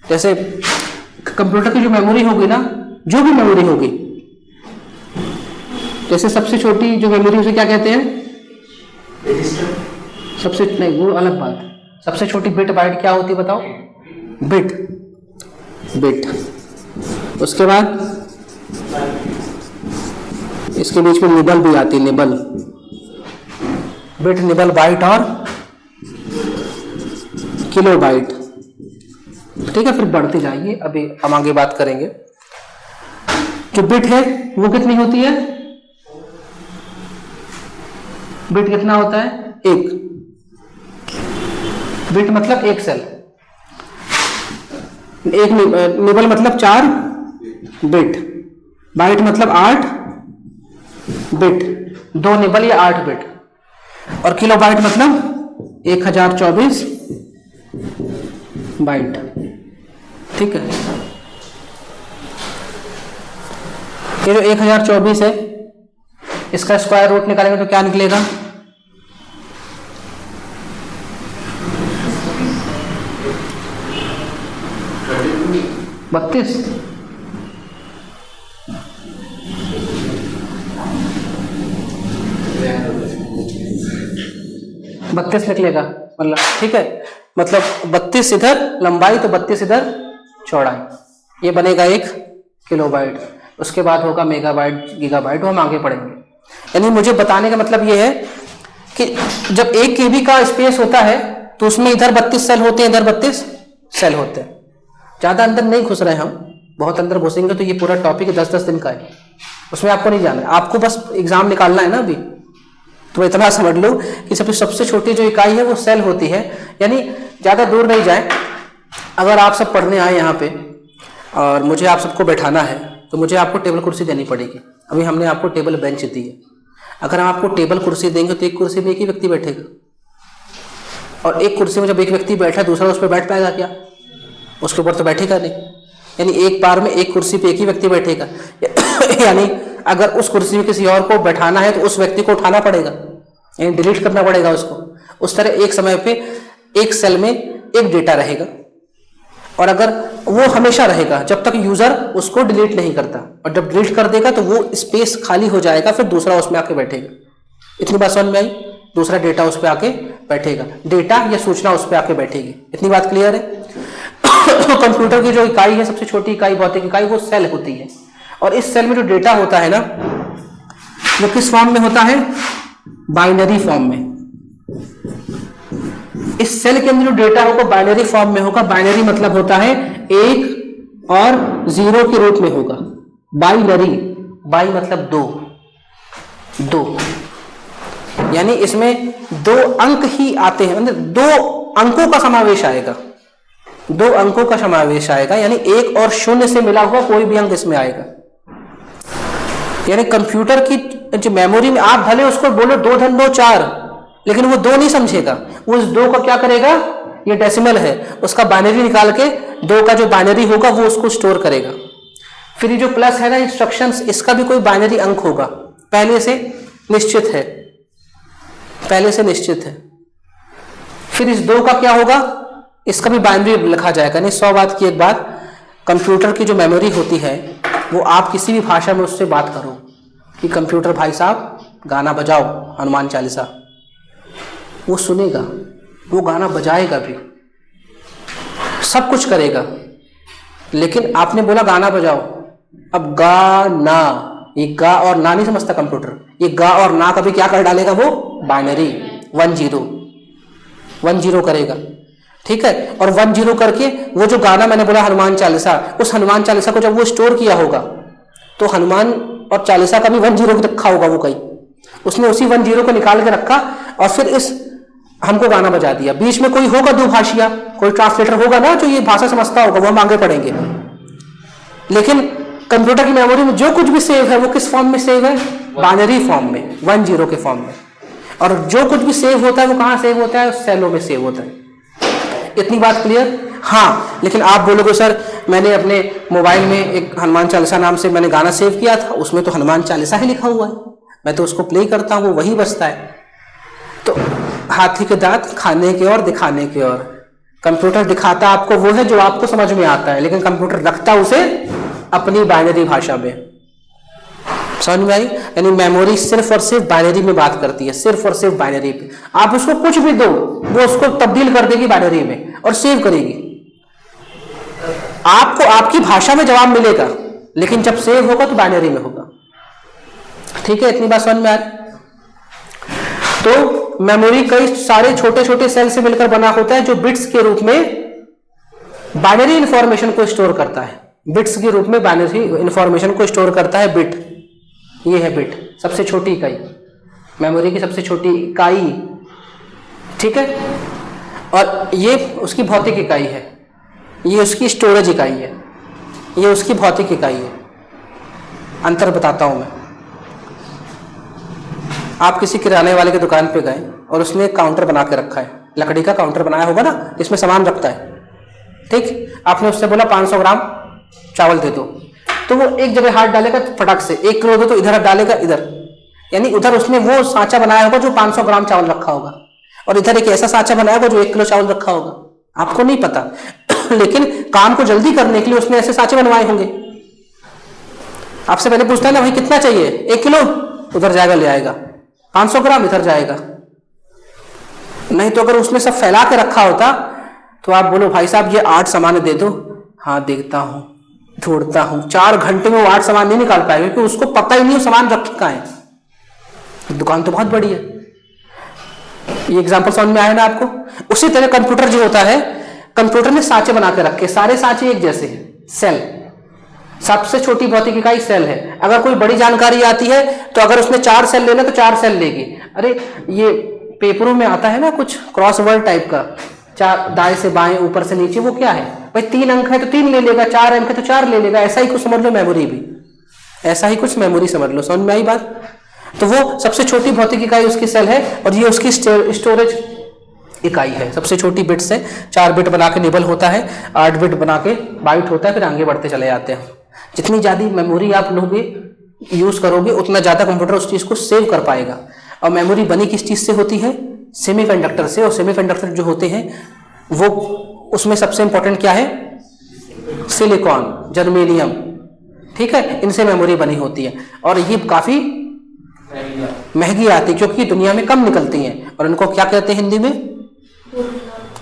जैसे कंप्यूटर की जो मेमोरी होगी ना, जो भी मेमोरी होगी, जैसे सबसे छोटी जो मेमोरी उसे क्या कहते हैं? सबसे नहीं, वो अलग बात। सबसे छोटी बिट बाइट क्या होती है बताओ? Bit, bit. उसके बाद इसके बीच में निबल भी आती है, निबल, बिट, निबल, बाइट और किलो बाइट। ठीक है, फिर बढ़ती जाएगी, अभी हम आगे बात करेंगे। जो बिट है वो कितनी होती है? बिट कितना होता है? 1 बिट मतलब एक सेल। एक निबल मतलब 4 बिट, बाइट मतलब 8 बिट, 2 निबल या 8 बिट, और किलो बाइट मतलब 1024 बाइट। ठीक है, ये जो 1024 है इसका स्क्वायर रूट निकालेंगे तो क्या निकलेगा? 32। बत्तीस निकलेगा मतलब। ठीक है, मतलब 32 इधर लंबाई तो 32 इधर चौड़ाई, ये बनेगा 1 किलोबाइट। उसके बाद होगा मेगाबाइट, गीगाबाइट, वो हम आगे पढ़ेंगे। यानी मुझे बताने का मतलब ये है कि जब 1 KB का स्पेस होता है तो उसमें इधर 32 सेल होते हैं, इधर 32 सेल होते हैं। ज़्यादा अंदर नहीं घुस रहे हम, बहुत अंदर घुसेंगे तो ये पूरा टॉपिक 10-10 दिन का है, उसमें आपको नहीं जाना है। आपको बस एग्जाम निकालना है ना अभी, तो इतना समझ लो कि सबसे छोटी जो इकाई है वो सेल होती है। यानी ज़्यादा दूर नहीं जाए, अगर आप सब पढ़ने आए यहाँ पे और मुझे आप सबको बैठाना है तो मुझे आपको टेबल कुर्सी देनी पड़ेगी। अभी हमने आपको टेबल बेंच दी है। अगर हम आपको टेबल कुर्सी देंगे तो एक कुर्सी में एक ही व्यक्ति बैठेगा, और एक कुर्सी में जब एक व्यक्ति बैठा दूसरा उस पर बैठ पाएगा क्या? उसके ऊपर तो बैठेगा नहीं। यानी एक बार में एक कुर्सी पे एक ही व्यक्ति बैठेगा। यानी अगर उस कुर्सी में किसी और को बैठाना है तो उस व्यक्ति को उठाना पड़ेगा, यानी डिलीट करना पड़ेगा उसको। उस तरह एक समय पे एक सेल में एक डेटा रहेगा, और अगर वो हमेशा रहेगा जब तक यूजर उसको डिलीट नहीं करता, और जब डिलीट कर देगा तो वो स्पेस खाली हो जाएगा, फिर दूसरा उसमें आके बैठेगा। इतनी बात समझ में आई? दूसरा डेटा उस पर आके बैठेगा, डेटा या सूचना उस पर आके बैठेगी। इतनी बात क्लियर है? तो कंप्यूटर की जो इकाई है, सबसे छोटी इकाई, भौतिक इकाई, वो सेल होती है। और इस सेल में जो डेटा होता है ना, वो किस फॉर्म में होता है? बाइनरी फॉर्म में। इस सेल के अंदर जो डेटा होगा बाइनरी फॉर्म में होगा। बाइनरी मतलब होता है 1 और 0 के रूप में होगा। बाइनरी, बाई मतलब दो, यानी इसमें 2 अंक ही आते हैं, मतलब 2 अंकों का समावेश आएगा। 2 अंकों का समावेश आएगा, यानी 1 और 0 से मिला हुआ कोई भी अंक इसमें आएगा। यानी कंप्यूटर की जो मेमोरी में आप भले उसको बोलो 2 धन 2 4, लेकिन वो 2 नहीं समझेगा। वो इस 2 का क्या करेगा? ये डेसिमल है, उसका बाइनरी निकाल के 2 का जो बाइनरी होगा वो उसको स्टोर करेगा। फिर ये जो प्लस है ना इंस्ट्रक्शंस, इसका भी कोई बाइनरी अंक होगा, पहले से निश्चित है, पहले से निश्चित है। फिर इस 2 का क्या होगा? इसका भी बाइनरी लिखा जाएगा। नहीं, 100 बात की एक बात, कंप्यूटर की जो मेमोरी होती है वो आप किसी भी भाषा में उससे बात करो कि कंप्यूटर भाई साहब गाना बजाओ हनुमान चालीसा, वो सुनेगा, वो गाना बजाएगा भी, सब कुछ करेगा। लेकिन आपने बोला गाना बजाओ, अब गा ना, ये गा और ना नहीं समझता कंप्यूटर। ये गा और ना कभी क्या कर डालेगा? वो बाइनरी 1 0 करेगा, ठीक है। और 1 0 करके वो जो गाना मैंने बोला हनुमान चालीसा, उस हनुमान चालीसा को जब वो स्टोर किया होगा तो हनुमान और चालीसा का भी 1 0 रखा होगा वो कहीं, उसने उसी 1 0 को निकाल के रखा और फिर इस हमको गाना बजा दिया। बीच में कोई होगा दुभाषिया, कोई ट्रांसलेटर होगा ना जो ये भाषा समझता होगा, वो हम आगे पढ़ेंगे। लेकिन कंप्यूटर की मेमोरी में जो कुछ भी सेव है वो किस फॉर्म में सेव है? बाइनरी फॉर्म में, 1 0 के फॉर्म में। और जो कुछ भी सेव होता है वो कहाँ सेव होता है? सेलों में सेव होता है। इतनी बात क्लियर? हाँ, लेकिन आप बोलोगे सर मैंने अपने मोबाइल में एक हनुमान चालीसा नाम से मैंने गाना सेव किया था, उसमें तो हनुमान चालीसा ही लिखा हुआ है, मैं तो उसको प्ले करता हूँ, वो वही बजता है। तो हाथी के दांत खाने के और दिखाने के और। कंप्यूटर दिखाता आपको वो है जो आपको समझ में आता है, लेकिन कंप्यूटर रखता उसे अपनी बाइनरी भाषा में। समझ में आई? यानी मेमोरी सिर्फ और सिर्फ बाइनरी में बात करती है, सिर्फ और सिर्फ बाइनरी पे। आप उसको कुछ भी दो वो उसको तब्दील कर देगी बाइनरी में और सेव करेगी। आपको आपकी भाषा में जवाब मिलेगा, लेकिन जब सेव होगा तो बाइनरी में होगा। ठीक है, इतनी बात समझ में आ रही? तो मेमोरी कई सारे छोटे छोटे सेल से मिलकर बना होता है जो बिट्स के रूप में बाइनरी इंफॉर्मेशन को स्टोर करता है। बिट्स के रूप में बाइनरी इंफॉर्मेशन को स्टोर करता है बिट। ये है बिट, सबसे छोटी इकाई, मेमोरी की सबसे छोटी इकाई। ठीक है, और ये उसकी भौतिक इकाई है, ये उसकी स्टोरेज इकाई है, ये उसकी भौतिक इकाई है। अंतर बताता हूं मैं। आप किसी किराने वाले की दुकान पे गए और उसने एक काउंटर बना के रखा है, लकड़ी का काउंटर बनाया होगा ना, इसमें सामान रखता है। ठीक, आपने उससे बोला 500 ग्राम चावल दे दो, तो वो एक जगह हाथ डालेगा फटाक से, 1 किलो दो तो इधर हाथ डालेगा इधर, यानी उधर उसने वो सांचा बनाया होगा जो 500 ग्राम चावल रखा होगा, और इधर एक ऐसा सांचा बनाया होगा जो 1 किलो चावल रखा होगा। आपको नहीं पता लेकिन काम को जल्दी करने के लिए उसने ऐसे सांचे बनवाए होंगे। आपसे पहले पूछता है ना भाई कितना चाहिए, 1 किलो, उधर जाएगा ले आएगा, 500 ग्राम इधर जाएगा। नहीं तो अगर उसने सब फैला के रखा होता तो आप बोलो भाई साहब ये 8 सामान दे दो, हाँ देखता हूं, ढूंढता हूं, 4 घंटे में वो 8 सामान नहीं निकाल पाएगा क्योंकि उसको पता ही नहीं वो सामान रखे कहाँ है। दुकान तो बहुत बड़ी है। ये एग्जांपल समझ में आया ना आपको? उसी तरह कंप्यूटर जो होता है, कंप्यूटर ने सांचे बना के रखे, सारे सांचे एक जैसे हैं। सेल, सबसे छोटी भौतिक इकाई सेल है। अगर कोई बड़ी जानकारी आती है तो अगर उसने 4 सेल लेना तो 4 सेल लेगी। अरे ये पेपरों में आता है ना कुछ क्रॉसवर्ड टाइप का, चार दाएं से बाएं ऊपर से नीचे, वो क्या है भाई 3 अंक है तो 3 ले लेगा, 4 अंक है तो 4 ले लेगा। ऐसा ही कुछ समझ लो मेमोरी भी, ऐसा ही कुछ मेमोरी समझ लो। समझ में आई बात? तो वो सबसे छोटी भौतिक इकाई उसकी सेल है और ये उसकी स्टोरेज इकाई है। सबसे छोटी बिट्स है, 4 बिट बना के निबल होता है, 8 बिट बना के बाइट होता है, फिर आगे बढ़ते चले जाते हैं। जितनी ज़्यादा मेमोरी आप लोगे यूज करोगे उतना ज़्यादा कंप्यूटर उस चीज़ को सेव कर पाएगा। और मेमोरी बनी किस चीज़ से होती है? सेमीकंडक्टर से। और सेमीकंडक्टर जो होते हैं वो, उसमें सबसे इंपॉर्टेंट क्या है? सिलिकॉन, जर्मेनियम, ठीक है, इनसे मेमोरी बनी होती है। और ये काफ़ी महंगी आती है क्योंकि दुनिया में कम निकलती हैं। और इनको क्या कहते हैं हिंदी में?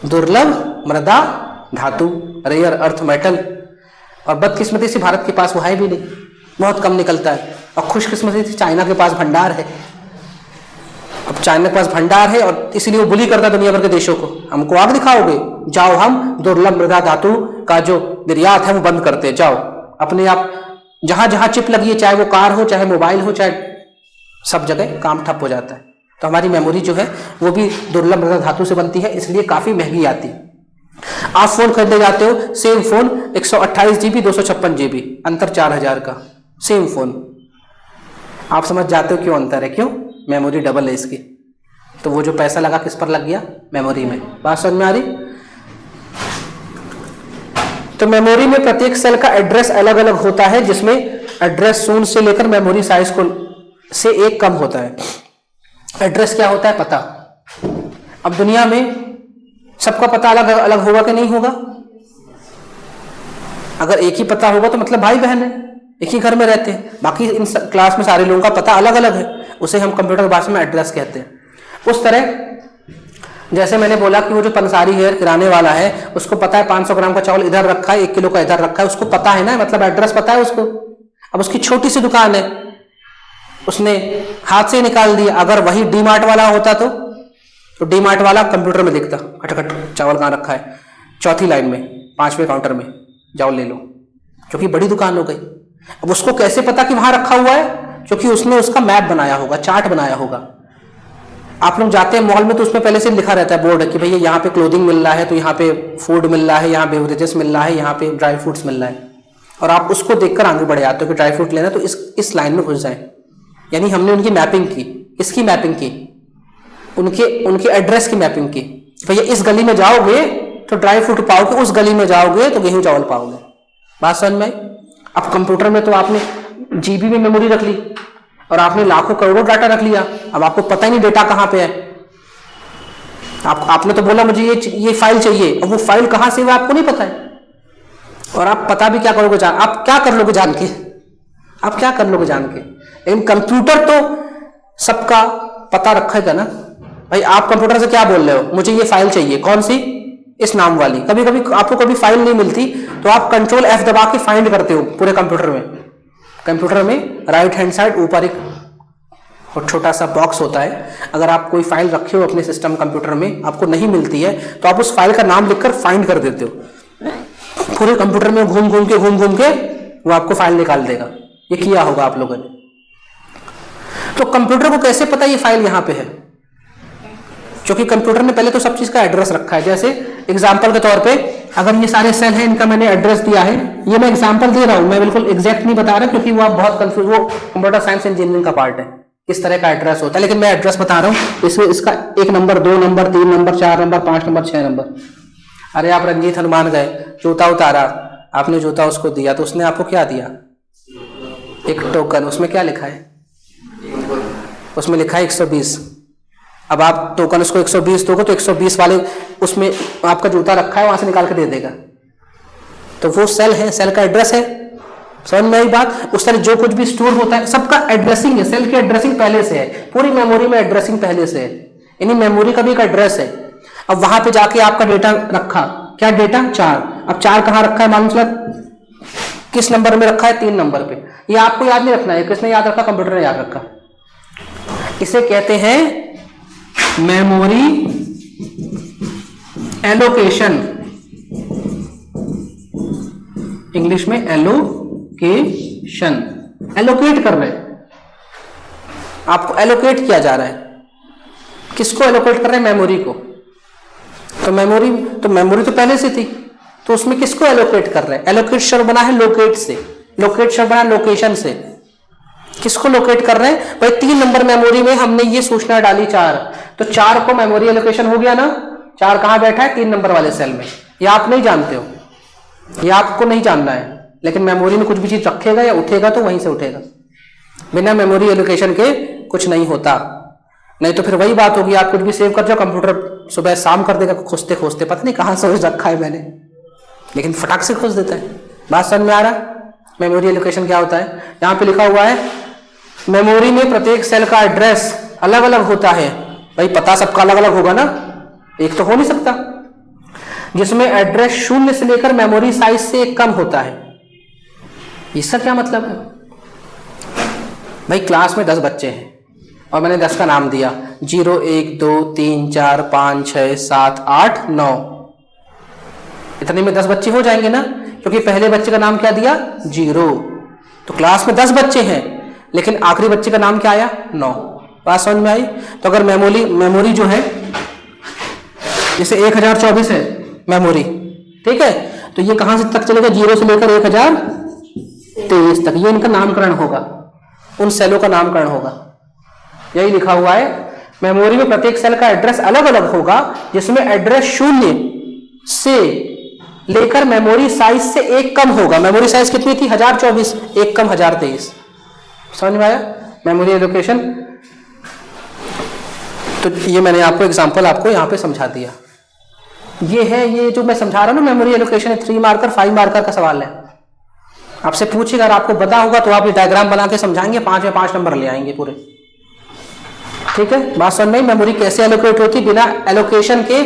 दुर्लभ मृदा धातु, रेयर अर्थ मेटल। और बदकिस्मती से भारत के पास वो है भी नहीं, बहुत कम निकलता है। और खुशकिस्मती से चाइना के पास भंडार है। अब चाइना के पास भंडार है और इसलिए वो बुली करता है दुनिया भर के देशों को, हमको आग दिखाओगे, जाओ हम दुर्लभ मृदा धातु का जो निर्यात है वो बंद करते, जाओ अपने आप। जहां जहां चिप लगी है, चाहे वो कार हो, चाहे मोबाइल हो, चाहे सब जगह काम ठप हो जाता है। तो हमारी मेमोरी जो है वो भी दुर्लभ मृदा धातु से बनती है, इसलिए काफी महंगी आती है। आप फोन खरीदने जाते हो, सेम फोन 128 GB 256 GB, अंतर 4000 का, सेम फोन। आप समझ जाते हो क्यों अंतर है? क्यों? मेमोरी डबल है इसकी। तो वो जो पैसा लगा किस पर लग गया? मेमोरी में। बात समझ में आ रही? तो मेमोरी में प्रत्येक सेल का एड्रेस अलग अलग होता है, जिसमें एड्रेस 0 से लेकर मेमोरी साइज को से 1 कम होता है। एड्रेस क्या होता है? पता। अब दुनिया में सबका पता अलग अलग होगा कि नहीं होगा? अगर एक ही पता होगा तो मतलब भाई बहन है, एक ही घर में रहते हैं। बाकी इन क्लास में सारे लोगों का पता अलग अलग है, उसे हम कंप्यूटर भाषा में एड्रेस कहते हैं। उस तरह जैसे मैंने बोला कि वो जो पंसारी है, किराने वाला है, उसको पता है 500 ग्राम का चावल इधर रखा है, 1 किलो का इधर रखा है, उसको पता है ना, मतलब एड्रेस पता है उसको। अब उसकी छोटी सी दुकान है, उसने हाथ से निकाल दिया। अगर वही डी मार्ट वाला होता तो डी मार्ट वाला कंप्यूटर में देखता, खटखट चावल कहाँ रखा है, 4थी लाइन में, 5वें काउंटर में, जाओ ले लो, क्योंकि बड़ी दुकान हो गई। अब उसको कैसे पता कि वहां रखा हुआ है? क्योंकि उसने उसका मैप बनाया होगा, चार्ट बनाया होगा। आप लोग जाते हैं मॉल में तो उसमें पहले से लिखा रहता है बोर्ड कि भैया यहाँ पे क्लोथिंग मिल रहा है, तो यहाँ पे फूड मिल रहा है, यहाँ बेवरेजेस मिल रहा है, यहाँ पे ड्राई फ्रूट्स मिल रहा है। और आप उसको देखकर आगे बढ़े आते हो कि ड्राई फ्रूट लेना तो इस लाइन में घुस जाए। यानी हमने उनकी मैपिंग की। किसकी मैपिंग की? उनके एड्रेस की मैपिंग की। भैया इस गली में जाओगे तो ड्राई फ्रूट पाओगे, उस गली में जाओगे तो गेहूं चावल पाओगे। बात समझ में? अब कंप्यूटर में तो आपने जीबी में मेमोरी रख ली और आपने लाखों करोड़ों डाटा रख लिया। अब आपको पता ही नहीं डेटा कहां पे है। आपने तो बोला मुझे ये फाइल चाहिए, और वो फाइल कहां से है आपको नहीं पता है। और आप पता भी क्या करोगे आप क्या कर लोगे जान के? आप क्या कर लोगे जान के? लेकिन कंप्यूटर तो सबका पता रखेगा ना। भाई आप कंप्यूटर से क्या बोल रहे हो? मुझे ये फाइल चाहिए, कौन सी? इस नाम वाली। कभी कभी आपको कभी फाइल नहीं मिलती तो आप कंट्रोल F दबा के फाइंड करते हो पूरे कंप्यूटर में। कंप्यूटर में राइट हैंड साइड ऊपर एक छोटा सा बॉक्स होता है। अगर आप कोई फाइल रखे हो अपने सिस्टम कंप्यूटर में, आपको नहीं मिलती है तो आप उस फाइल का नाम लिखकर फाइंड कर देते हो। पूरे कंप्यूटर में घूम घूम के वो आपको फाइल निकाल देगा। ये किया होगा आप लोगों ने। तो कंप्यूटर को कैसे पता ये फाइल यहां पे है? क्योंकि कंप्यूटर ने पहले तो सब चीज का एड्रेस रखा है। जैसे एग्जांपल के तौर पे अगर ये सारे सेल हैं, इनका मैंने एड्रेस दिया है। ये मैं एग्जांपल दे रहा हूं, मैं बिल्कुल एग्जैक्ट नहीं बता रहा क्योंकि वो आप बहुत कंफ्यूज, वो कंप्यूटर साइंस इंजीनियरिंग का पार्ट है, किस तरह का एड्रेस होता है। लेकिन मैं एड्रेस बता रहा हूं। इसमें इसका 1 number, 2 number, 3 number, 4 number, 5 number, 6 number. अरे आप रंजीत हनुमान गए, जूता उतारा, आपने जूता उसको दिया तो उसने आपको क्या दिया? एक टोकन। उसमें क्या लिखा है? उसमें लिखा है 120। अब आप टोकन उसको 120 दोगे तो 120 वाले उसमें आपका जूता रखा है वहां से निकाल के दे देगा। तो वो सेल है, सेल का एड्रेस है। समझ में आई बात? उस तरह जो कुछ भी स्टोर होता है सबका एड्रेसिंग है। सेल की एड्रेसिंग पहले से है, पूरी मेमोरी में एड्रेसिंग पहले से है। यानी मेमोरी का भी एक एड्रेस है। अब वहां पे जाके आपका डेटा रखा, क्या डेटा? 4। अब 4 कहाँ रखा है? मालूम चला किस नंबर में रखा है? 3 नंबर पे। ये आपको याद नहीं रखना है। किसने याद रखा? कंप्यूटर ने याद रखा। इसे कहते हैं मेमोरी एलोकेशन, इंग्लिश में एलोकेशन। एलोकेट कर रहे हैं, आपको एलोकेट किया जा रहा है। किसको एलोकेट कर रहे हैं? मेमोरी को। तो मेमोरी तो पहले से थी, तो उसमें किसको एलोकेट कर रहे हैं? एलोकेट शब्द बना है लोकेट से, लोकेट शब्द बना लोकेशन से। किसको लोकेट कर रहे हैं भाई? 3 नंबर मेमोरी में हमने ये सूचना डाली 4, तो 4 को मेमोरी एलोकेशन हो गया ना। 4 कहां बैठा है? 3 नंबर वाले सेल में। ये आप नहीं जानते हो, ये आपको नहीं जानना है, लेकिन मेमोरी में कुछ भी चीज रखेगा या उठेगा तो वहीं से उठेगा। बिना मेमोरी एलोकेशन के कुछ नहीं होता। नहीं तो फिर वही बात होगी, आप कुछ भी सेव कर जाओ, कंप्यूटर सुबह शाम कर देगा खोजते खोजते, पता नहीं कहां सोच रखा है मैंने, लेकिन फटाक से खोज देता है। बात समझ में आ रहा? मेमोरी एलोकेशन क्या होता है? यहां पे लिखा हुआ है मेमोरी में प्रत्येक सेल का एड्रेस अलग अलग होता है। भाई पता सबका अलग अलग होगा ना, एक तो हो नहीं सकता। जिसमें एड्रेस 0 से लेकर मेमोरी साइज से 1 कम होता है। इसका क्या मतलब है? भाई क्लास में 10 बच्चे हैं और मैंने 10 का नाम दिया, 0 1 2 3 4 5 6 7 8 9। इतने में 10 बच्चे हो जाएंगे ना, क्योंकि पहले बच्चे का नाम क्या दिया? 0। तो क्लास में 10 बच्चे हैं, लेकिन आखिरी बच्चे का नाम क्या आया? 9। बात समझ में आई? तो अगर मेमोरी जो है, जैसे 1024 है मेमोरी, ठीक है, तो ये कहां से तक चलेगा? 0 से लेकर 1023 तक। ये इनका नामकरण होगा, उन सेलों का नामकरण होगा। यही लिखा हुआ है मेमोरी में प्रत्येक सेल का एड्रेस अलग अलग होगा, जिसमें एड्रेस 0 से लेकर मेमोरी साइज से 1 कम होगा। मेमोरी साइज कितनी थी? 1024, 1 कम 1023। समझ में आया मेमोरी एलोकेशन? तो ये मैंने आपको एग्जांपल आपको यहां पे समझा दिया। ये है, ये जो मैं समझा रहा हूं ना मेमोरी एलोकेशन, 3 मार्कर 5 मार्कर का सवाल है। आपसे पूछेगा, अगर आपको पता होगा तो आप ये डायग्राम बना के समझाएंगे, 5 में 5 नंबर ले आएंगे पूरे। ठीक है, बात समझ में? मेमोरी कैसे एलोकेट होती? बिना एलोकेशन के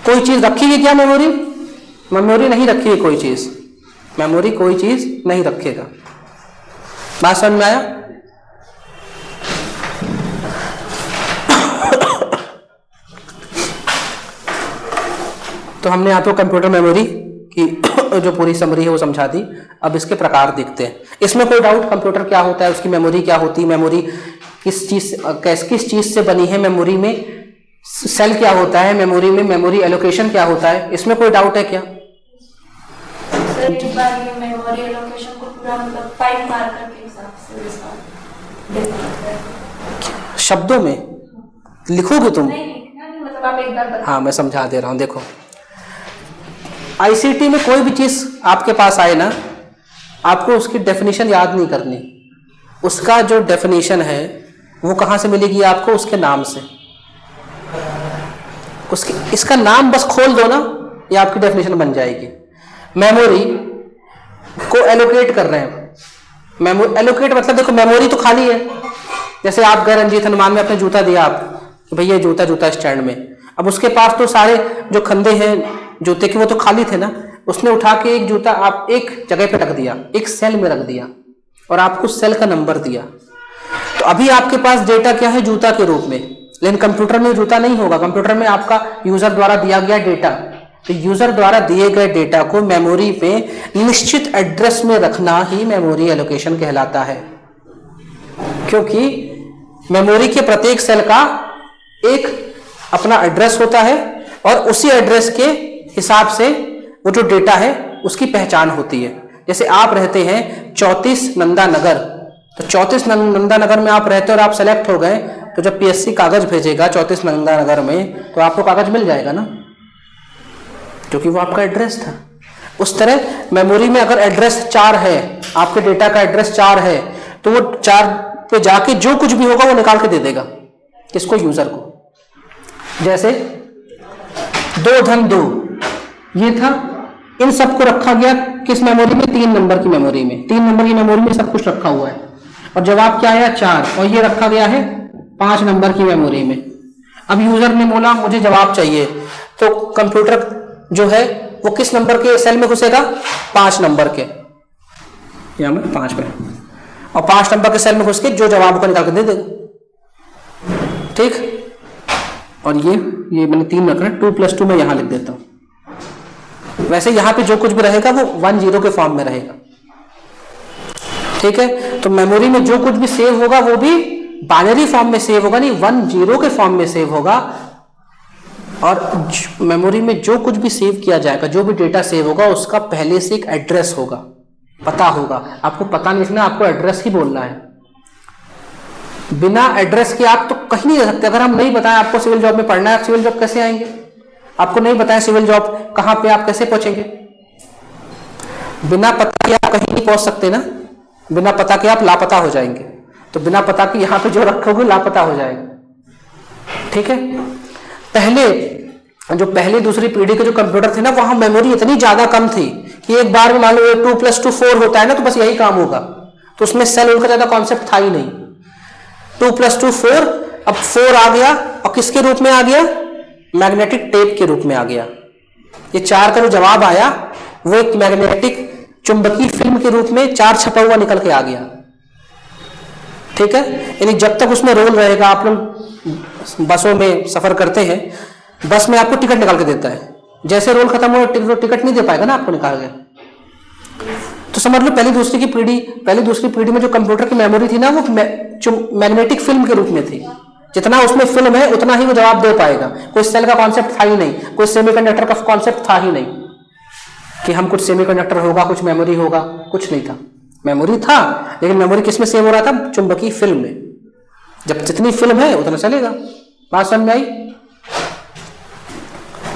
कोई चीज रखी है क्या? मेमोरी नहीं रखी है कोई चीज, मेमोरी कोई चीज नहीं रखेगा। बात समझ में आया? तो हमने आपको कंप्यूटर मेमोरी की जो पूरी समरी है वो समझा दी। अब इसके प्रकार देखते हैं। इसमें कोई डाउट? कंप्यूटर क्या होता है, उसकी मेमोरी क्या होती है, मेमोरी किस चीज से बनी है, मेमोरी में सेल क्या होता है, मेमोरी में मेमोरी एलोकेशन क्या होता है, इसमें कोई डाउट है क्या? सर एक बार ये मेमोरी एलोकेशन को पूरा मतलब 5 मार्कर के हिसाब से शब्दों में लिखोगे तुम? नहीं लिखना नहीं, मतलब आप एक बार बताओ। हाँ मैं समझा दे रहा हूं। देखो आईसीटी में कोई भी चीज आपके पास आए ना, आपको उसकी डेफिनेशन याद नहीं करनी। उसका जो डेफिनेशन है वो कहां से मिलेगी आपको? उसके नाम से। इसका नाम बस खोल दो ना, ये आपकी डेफिनेशन बन जाएगी। मेमोरी को एलोकेट कर रहे हैं। एलोकेट मतलब देखो मेमोरी तो खाली है। जैसे आप गए रंजीत हनुमान में अपने जूता दिया आप कि भैया जूता स्टैंड में, अब उसके पास तो सारे जो खंदे हैं जूते के वो तो खाली थे ना, उसने उठा के एक जूता आप एक जगह पे रख दिया, एक सेल में रख दिया और आपको सेल का नंबर दिया। तो अभी आपके पास डेटा क्या है? जूता के रूप में। लेकिन कंप्यूटर में जूता नहीं होगा, कंप्यूटर में आपका यूजर द्वारा दिया गया डेटा। तो यूजर द्वारा दिए गए डेटा को मेमोरी पे निश्चित एड्रेस में रखना ही मेमोरी एलोकेशन कहलाता है। क्योंकि मेमोरी के प्रत्येक सेल का एक अपना एड्रेस होता है और उसी एड्रेस के हिसाब से वो जो डेटा है उसकी पहचान होती है। जैसे आप रहते हैं 34 नंदा नगर, तो 34 नंदा नगर में आप रहते हो और आप सेलेक्ट हो गए, तो जब पीएससी कागज भेजेगा 34 नंदा नगर में तो आपको कागज मिल जाएगा ना, क्योंकि वो आपका एड्रेस था। उस तरह मेमोरी में अगर एड्रेस 4 है, आपके डेटा का एड्रेस 4 है, तो वो 4 पे जाके जो कुछ भी होगा वो निकाल के दे देगा। किसको? यूजर को। जैसे 2 धन 2 ये था, इन सबको रखा गया किस मेमोरी में? 3 नंबर की मेमोरी में। 3 नंबर की मेमोरी में सब कुछ रखा हुआ है और जवाब क्या आया? 4, और ये रखा गया है 5 नंबर की मेमोरी में। अब यूजर ने बोला मुझे जवाब चाहिए, तो कंप्यूटर जो है वो किस नंबर के सेल में घुसेगा? 5 नंबर के, यहां में 5 में, और 5 नंबर के सेल में घुस के जो जवाब को निकाल के दे देगा। ठीक, और ये मैंने 3 रखना, 2 + 2 में यहां लिख देता हूं। वैसे यहां पे जो कुछ भी रहेगा वो 1 0 के फॉर्म में रहेगा। ठीक है, तो मेमोरी में जो कुछ भी सेव होगा वो भी बाइनरी फॉर्म में सेव होगा, नहीं 1 0 के फॉर्म में सेव होगा। और मेमोरी में जो कुछ भी सेव किया जाएगा, जो भी डेटा सेव होगा, उसका पहले से एक एड्रेस होगा, पता होगा। आपको पता नहीं लिखना, आपको एड्रेस ही बोलना है। बिना एड्रेस के आप तो कहीं नहीं जा सकते। अगर हम नहीं बताएं आपको सिविल जॉब में पढ़ना है, आप सिविल जॉब कैसे आएंगे? आपको नहीं बताएं सिविल जॉब कहां पे, आप कैसे पहुंचेंगे? बिना पता के आप कहीं नहीं पहुंच सकते ना। बिना पता के आप लापता हो जाएंगे। तो बिना पता के यहां पे जो रखोगे लापता हो जाएगा। ठीक है। पहले दूसरी पीढ़ी के जो कंप्यूटर थे ना, वहां मेमोरी इतनी ज्यादा कम थी कि एक बार में मान लो 2 + 2 4 होता है ना, तो बस यही काम होगा। तो उसमें सेल उनका ज्यादा कॉन्सेप्ट था ही नहीं। 2 + 2 4, अब 4 आ गया, और किसके रूप में आ गया? मैग्नेटिक टेप के रूप में आ गया। ये 4 का जो जवाब आया वो एक मैग्नेटिक चुंबकीय फिल्म के रूप में 4 छपा हुआ निकल के आ गया। ठीक है। यानी जब तक उसमें रोल रहेगा, आप लोग बसों में सफर करते हैं, बस में आपको टिकट निकाल के देता है। जैसे रोल खत्म हो, टिकट नहीं दे पाएगा ना आपको निकाल के। तो समझ लो पहली दूसरी पीढ़ी में जो कंप्यूटर की मेमोरी थी ना, वो मैग्नेटिक फिल्म के रूप में थी। जितना उसमें फिल्म है उतना ही वो जवाब दे पाएगा। कोई सेल का कॉन्सेप्ट था ही नहीं, कोई सेमीकंडक्टर का कॉन्सेप्ट था ही नहीं कि हम कुछ सेमीकंडक्टर होगा, कुछ मेमोरी होगा, कुछ नहीं था। मेमोरी था, लेकिन मेमोरी किसमें सेव हो रहा था? चुंबकीय फिल्म में। जब जितनी फिल्म है उतना चलेगा। बात समझ में आई?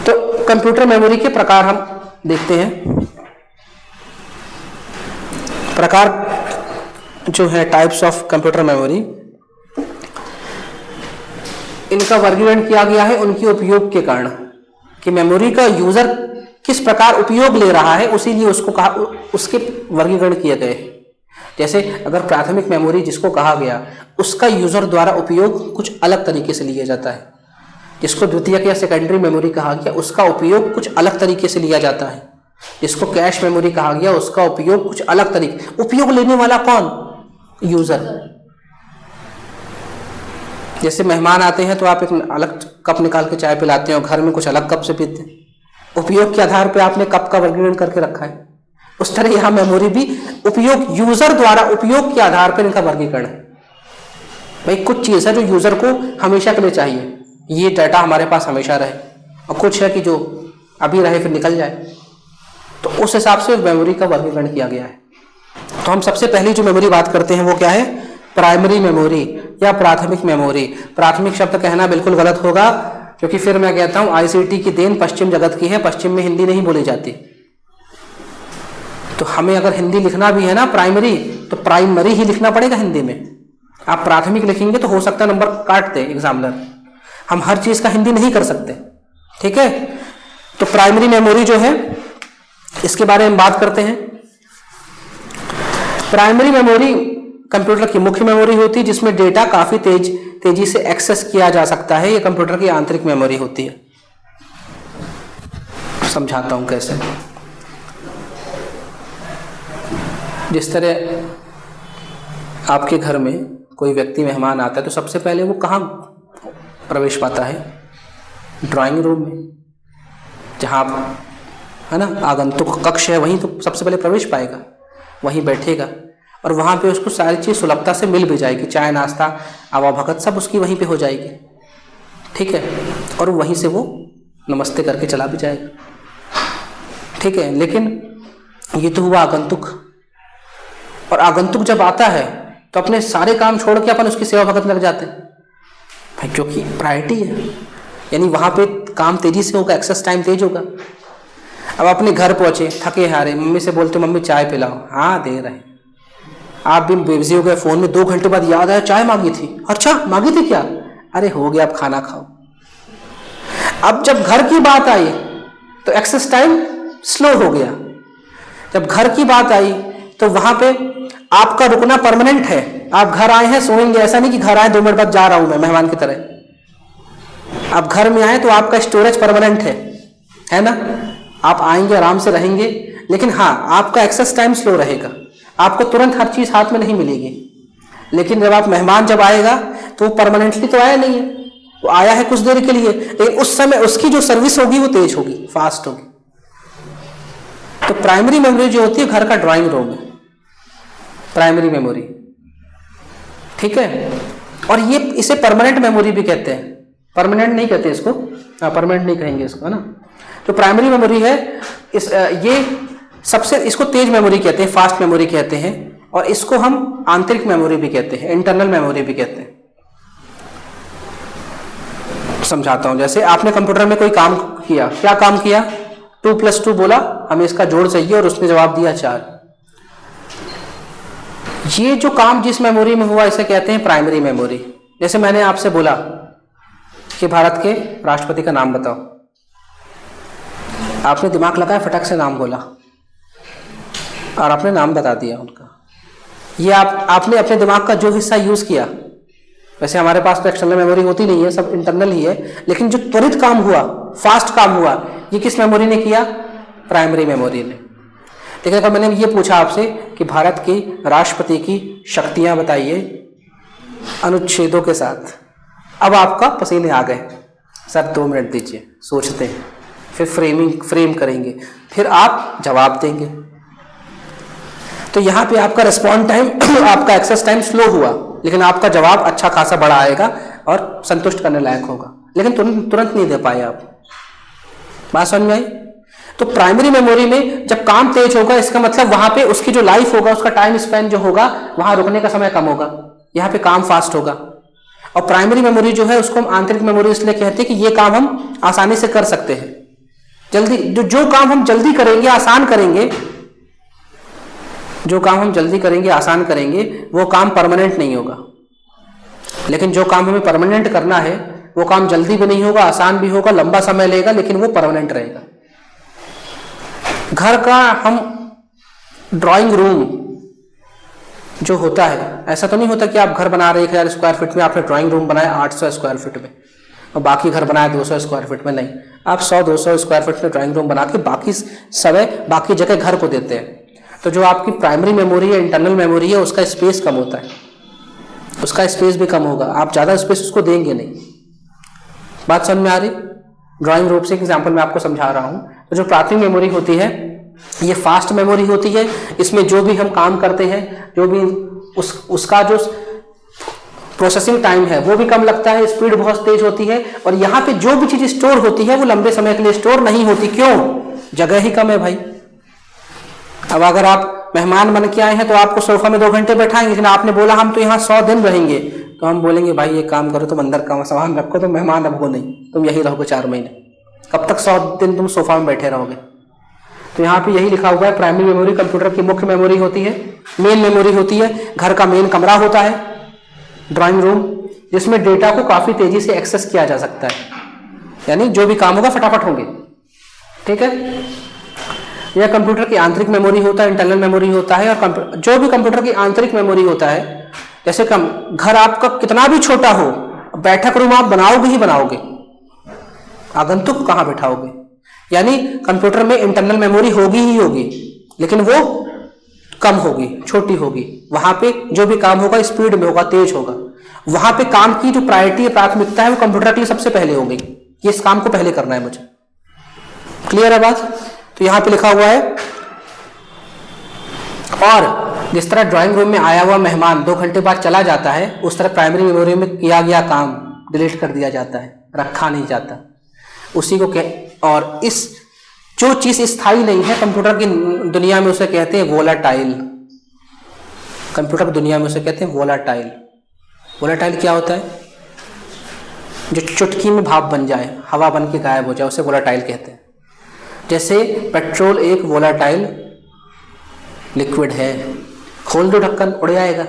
तो कंप्यूटर मेमोरी के प्रकार हम देखते हैं। प्रकार जो है टाइप्स ऑफ कंप्यूटर मेमोरी, इनका वर्गीकरण किया गया है उनके उपयोग के कारण कि मेमोरी का यूजर किस प्रकार उपयोग ले रहा है, उसीलिए उसके वर्गीकरण किए गए। जैसे अगर प्राथमिक मेमोरी जिसको कहा गया, उसका यूजर द्वारा उपयोग कुछ अलग तरीके से लिया जाता है। जिसको द्वितीयक या सेकेंडरी मेमोरी कहा गया, उसका उपयोग कुछ अलग तरीके से लिया जाता है। जिसको कैश मेमोरी कहा गया, उसका उपयोग कुछ अलग तरीके। उपयोग लेने वाला कौन? यूजर। जैसे मेहमान आते हैं तो आप एक अलग कप निकाल के चाय पिलाते हैं और घर में कुछ अलग कप से पीते हैं। उपयोग के आधार पर आपने कप का वर्गीकरण करके रखा है। उस तरह यहां मेमोरी भी उपयोग, यूजर द्वारा उपयोग के आधार पर इनका वर्गीकरण है। भाई कुछ चीज है जो यूजर को हमेशा के लिए चाहिए, ये डाटा हमारे पास हमेशा रहे, और कुछ है कि जो अभी रहे फिर निकल जाए। तो उस हिसाब से मेमोरी का वर्गीकरण किया गया है। तो हम सबसे पहली जो मेमोरी बात करते हैं वो क्या है? प्राइमरी मेमोरी या प्राथमिक मेमोरी। प्राथमिक शब्द कहना बिल्कुल गलत होगा, क्योंकि फिर मैं कहता हूं आईसीटी की देन पश्चिम जगत की है। पश्चिम में हिंदी नहीं बोली जाती, तो हमें अगर हिंदी लिखना भी है ना प्राइमरी, तो प्राइमरी ही लिखना पड़ेगा हिंदी में। आप प्राथमिक लिखेंगे तो हो सकता है नंबर काट दे एग्जामिनर। हम हर चीज का हिंदी नहीं कर सकते। ठीक है। तो प्राइमरी मेमोरी जो है, इसके बारे में बात करते हैं। प्राइमरी मेमोरी कंप्यूटर की मुख्य मेमोरी होती है, जिसमें डेटा काफी तेजी से एक्सेस किया जा सकता है। यह कंप्यूटर की आंतरिक मेमोरी होती है। समझाता हूं कैसे। जिस तरह आपके घर में कोई व्यक्ति मेहमान आता है, तो सबसे पहले वो कहाँ प्रवेश पाता है? ड्राइंग रूम में, जहाँ आप है ना आगंतुक कक्ष है, वहीं तो सबसे पहले प्रवेश पाएगा, वहीं बैठेगा, और वहाँ पे उसको सारी चीज़ सुलभता से मिल भी जाएगी। चाय नाश्ता आवाभगत सब उसकी वहीं पे हो जाएगी। ठीक है। और वहीं से वो नमस्ते करके चला भी जाएगा। ठीक है। लेकिन ये तो हुआ आगंतुक, और आगंतुक जब आता है तो अपने सारे काम छोड़ के अपन उसकी सेवा भगत लग जाते हैं भाई, क्योंकि प्रायोरिटी है। यानी वहाँ पे काम तेजी से होगा, एक्सेस टाइम तेज होगा। अब अपने घर पहुंचे थके हारे, मम्मी से बोलते मम्मी चाय पिलाओ, हाँ दे रहे। आप भी बिजी हो गए फोन में, 2 घंटे बाद याद आया चाय मांगी थी। अच्छा मांगी थी क्या? अरे हो गया, अब खाना खाओ। अब जब घर की बात आई तो एक्सेस टाइम स्लो हो गया। जब घर की बात आई तो वहां पे आपका रुकना परमानेंट है। आप घर आए हैं, सोएंगे, ऐसा नहीं कि घर आए 2 मिनट बाद जा रहा हूं मैं मेहमान की तरह। आप घर में आए तो आपका स्टोरेज परमानेंट है ना। आप आएंगे, आराम से रहेंगे, लेकिन हाँ आपका एक्सेस टाइम स्लो रहेगा। आपको तुरंत हर चीज हाथ में नहीं मिलेगी। लेकिन जब आप मेहमान जब आएगा तो वो परमानेंटली तो आया नहीं है, वो आया है कुछ देर के लिए, लेकिन उस समय उसकी जो सर्विस होगी वो तेज होगी, फास्ट होगी। तो प्राइमरी मेमोरी जो होती है घर का ड्राइंग रूम है प्राइमरी मेमोरी। ठीक है। और ये इसे परमानेंट मेमोरी भी कहते हैं। परमानेंट नहीं कहते इसको, परमानेंट नहीं कहेंगे इसको, है ना। तो प्राइमरी मेमोरी है ये सबसे, इसको तेज मेमोरी कहते हैं, फास्ट मेमोरी कहते हैं, और इसको हम आंतरिक मेमोरी भी कहते हैं, इंटरनल मेमोरी भी कहते हैं। समझाता हूं, जैसे आपने कंप्यूटर में कोई काम किया, क्या काम किया, 2+2 बोला, हमें इसका जोड़ चाहिए और उसने जवाब दिया 4। ये जो काम जिस मेमोरी में हुआ इसे कहते हैं प्राइमरी मेमोरी। जैसे मैंने आपसे बोला कि भारत के राष्ट्रपति का नाम बताओ, आपने दिमाग लगाया, फटक से नाम बोला और आपने नाम बता दिया उनका। ये आपने अपने दिमाग का जो हिस्सा यूज किया, वैसे हमारे पास तो एक्सटर्नल मेमोरी होती नहीं है, सब इंटरनल ही है, लेकिन जो त्वरित काम हुआ, फास्ट काम हुआ, ये किस मेमोरी ने किया, प्राइमरी मेमोरी ने। लेकिन अगर मैंने ये पूछा आपसे कि भारत की राष्ट्रपति की शक्तियां बताइए अनुच्छेदों के साथ, अब आपका पसीने आ गए, सर 2 मिनट दीजिए, सोचते हैं, फिर फ्रेम करेंगे, फिर आप जवाब देंगे। तो यहाँ पे आपका रिस्पॉन्ड टाइम आपका एक्सेस टाइम स्लो हुआ, लेकिन आपका जवाब अच्छा खासा बड़ा आएगा और संतुष्ट करने लायक होगा, लेकिन तुरंत नहीं दे पाए आप। बात समझ में आई? तो प्राइमरी मेमोरी में जब काम तेज होगा, इसका मतलब वहां पे उसकी जो लाइफ होगा, उसका टाइम स्पेन जो होगा, वहां रुकने का समय कम होगा, यहाँ पे काम फास्ट होगा। और प्राइमरी मेमोरी जो है उसको हम आंतरिक मेमोरी इसलिए कहते हैं कि ये काम हम आसानी से कर सकते हैं, जल्दी, जो काम हम जल्दी करेंगे, आसान करेंगे, जो काम हम जल्दी करेंगे, आसान करेंगे, वो काम परमानेंट नहीं होगा। लेकिन जो काम हमें परमानेंट करना है, वो काम जल्दी भी नहीं होगा, आसान भी होगा, लंबा समय लेगा, लेकिन वो परमानेंट रहेगा। घर का हम ड्राइंग रूम जो होता है, ऐसा तो नहीं होता कि आप घर बना रहे 1000 स्क्वायर फीट में, आपने ड्राइंग रूम बनाया 800 स्क्वायर फीट में और बाकी घर बनाया 200 स्क्वायर फीट में, नहीं, आप 100-200 स्क्वायर फीट में ड्राइंग रूम बना के बाकी समय, बाकी जगह घर को देते हैं। तो जो आपकी प्राइमरी मेमोरी है, इंटरनल मेमोरी है, उसका स्पेस कम होता है, उसका स्पेस भी कम होगा, आप ज़्यादा स्पेस उसको देंगे नहीं। बात समझ में आ रही? ड्राइंग रूम से एग्जाम्पल मैं आपको समझा रहा हूँ। तो जो प्राथमिक मेमोरी होती है, ये फास्ट मेमोरी होती है, इसमें जो भी हम काम करते हैं, जो भी उसका जो प्रोसेसिंग टाइम है वो भी कम लगता है, स्पीड बहुत तेज होती है, और यहाँ पे जो भी चीज़ स्टोर होती है वो लंबे समय के लिए स्टोर नहीं होती। क्यों? जगह ही कम है भाई। अब अगर आप मेहमान बन के आए हैं तो आपको सोफा में 2 घंटे बैठाएंगे, लेकिन आपने बोला हम तो यहाँ 100 दिन रहेंगे, तो हम बोलेंगे भाई एक काम करो, तुम अंदर का सामान रखो, तो मेहमान अब हो नहीं, तुम यही रहोगे 4 महीने। कब तक 100 दिन तुम सोफा में बैठे रहोगे? तो यहाँ पे यही लिखा हुआ है, प्राइमरी मेमोरी कंप्यूटर की मुख्य मेमोरी होती है, मेन मेमोरी होती है, घर का मेन कमरा होता है, ड्राइंग रूम, जिसमें डेटा को काफी तेजी से एक्सेस किया जा सकता है, यानी जो भी काम होगा फटाफट होंगे। ठीक है, यह कंप्यूटर की आंतरिक मेमोरी होता है, इंटरनल मेमोरी होता है। और जो भी कंप्यूटर की आंतरिक मेमोरी होता है, जैसे घर आपका कितना भी छोटा हो, बैठक रूम आप बनाओगे ही बनाओगे, आगंतुक कहाँ बैठाओगे, यानी कंप्यूटर में इंटरनल मेमोरी होगी ही होगी, लेकिन वो कम होगी, छोटी होगी। वहां पे जो भी काम होगा स्पीड में होगा, तेज होगा। वहां पे काम की जो प्रायोरिटी है, प्राथमिकता है, वो कंप्यूटर के लिए सबसे पहले होगी, ये इस काम को पहले करना है मुझे। क्लियर है बात? तो यहां पे लिखा हुआ है, और जिस तरह ड्राइंग रूम में आया हुआ मेहमान 2 घंटे बाद चला जाता है, उस तरह प्राइमरी मेमोरी में किया गया काम डिलीट कर दिया जाता है, रखा नहीं जाता उसी को। और इस जो चीज स्थायी नहीं है कंप्यूटर की दुनिया में, उसे कहते हैं वोलाटाइल। कंप्यूटर की दुनिया में उसे कहते हैं वोलाटाइल। वोलाटाइल क्या होता है? जो चुटकी में भाप बन जाए, हवा बन के गायब हो जाए, उसे वोलाटाइल कहते हैं। जैसे पेट्रोल एक वोलाटाइल लिक्विड है, खोल दो ढक्कन उड़ जाएगा।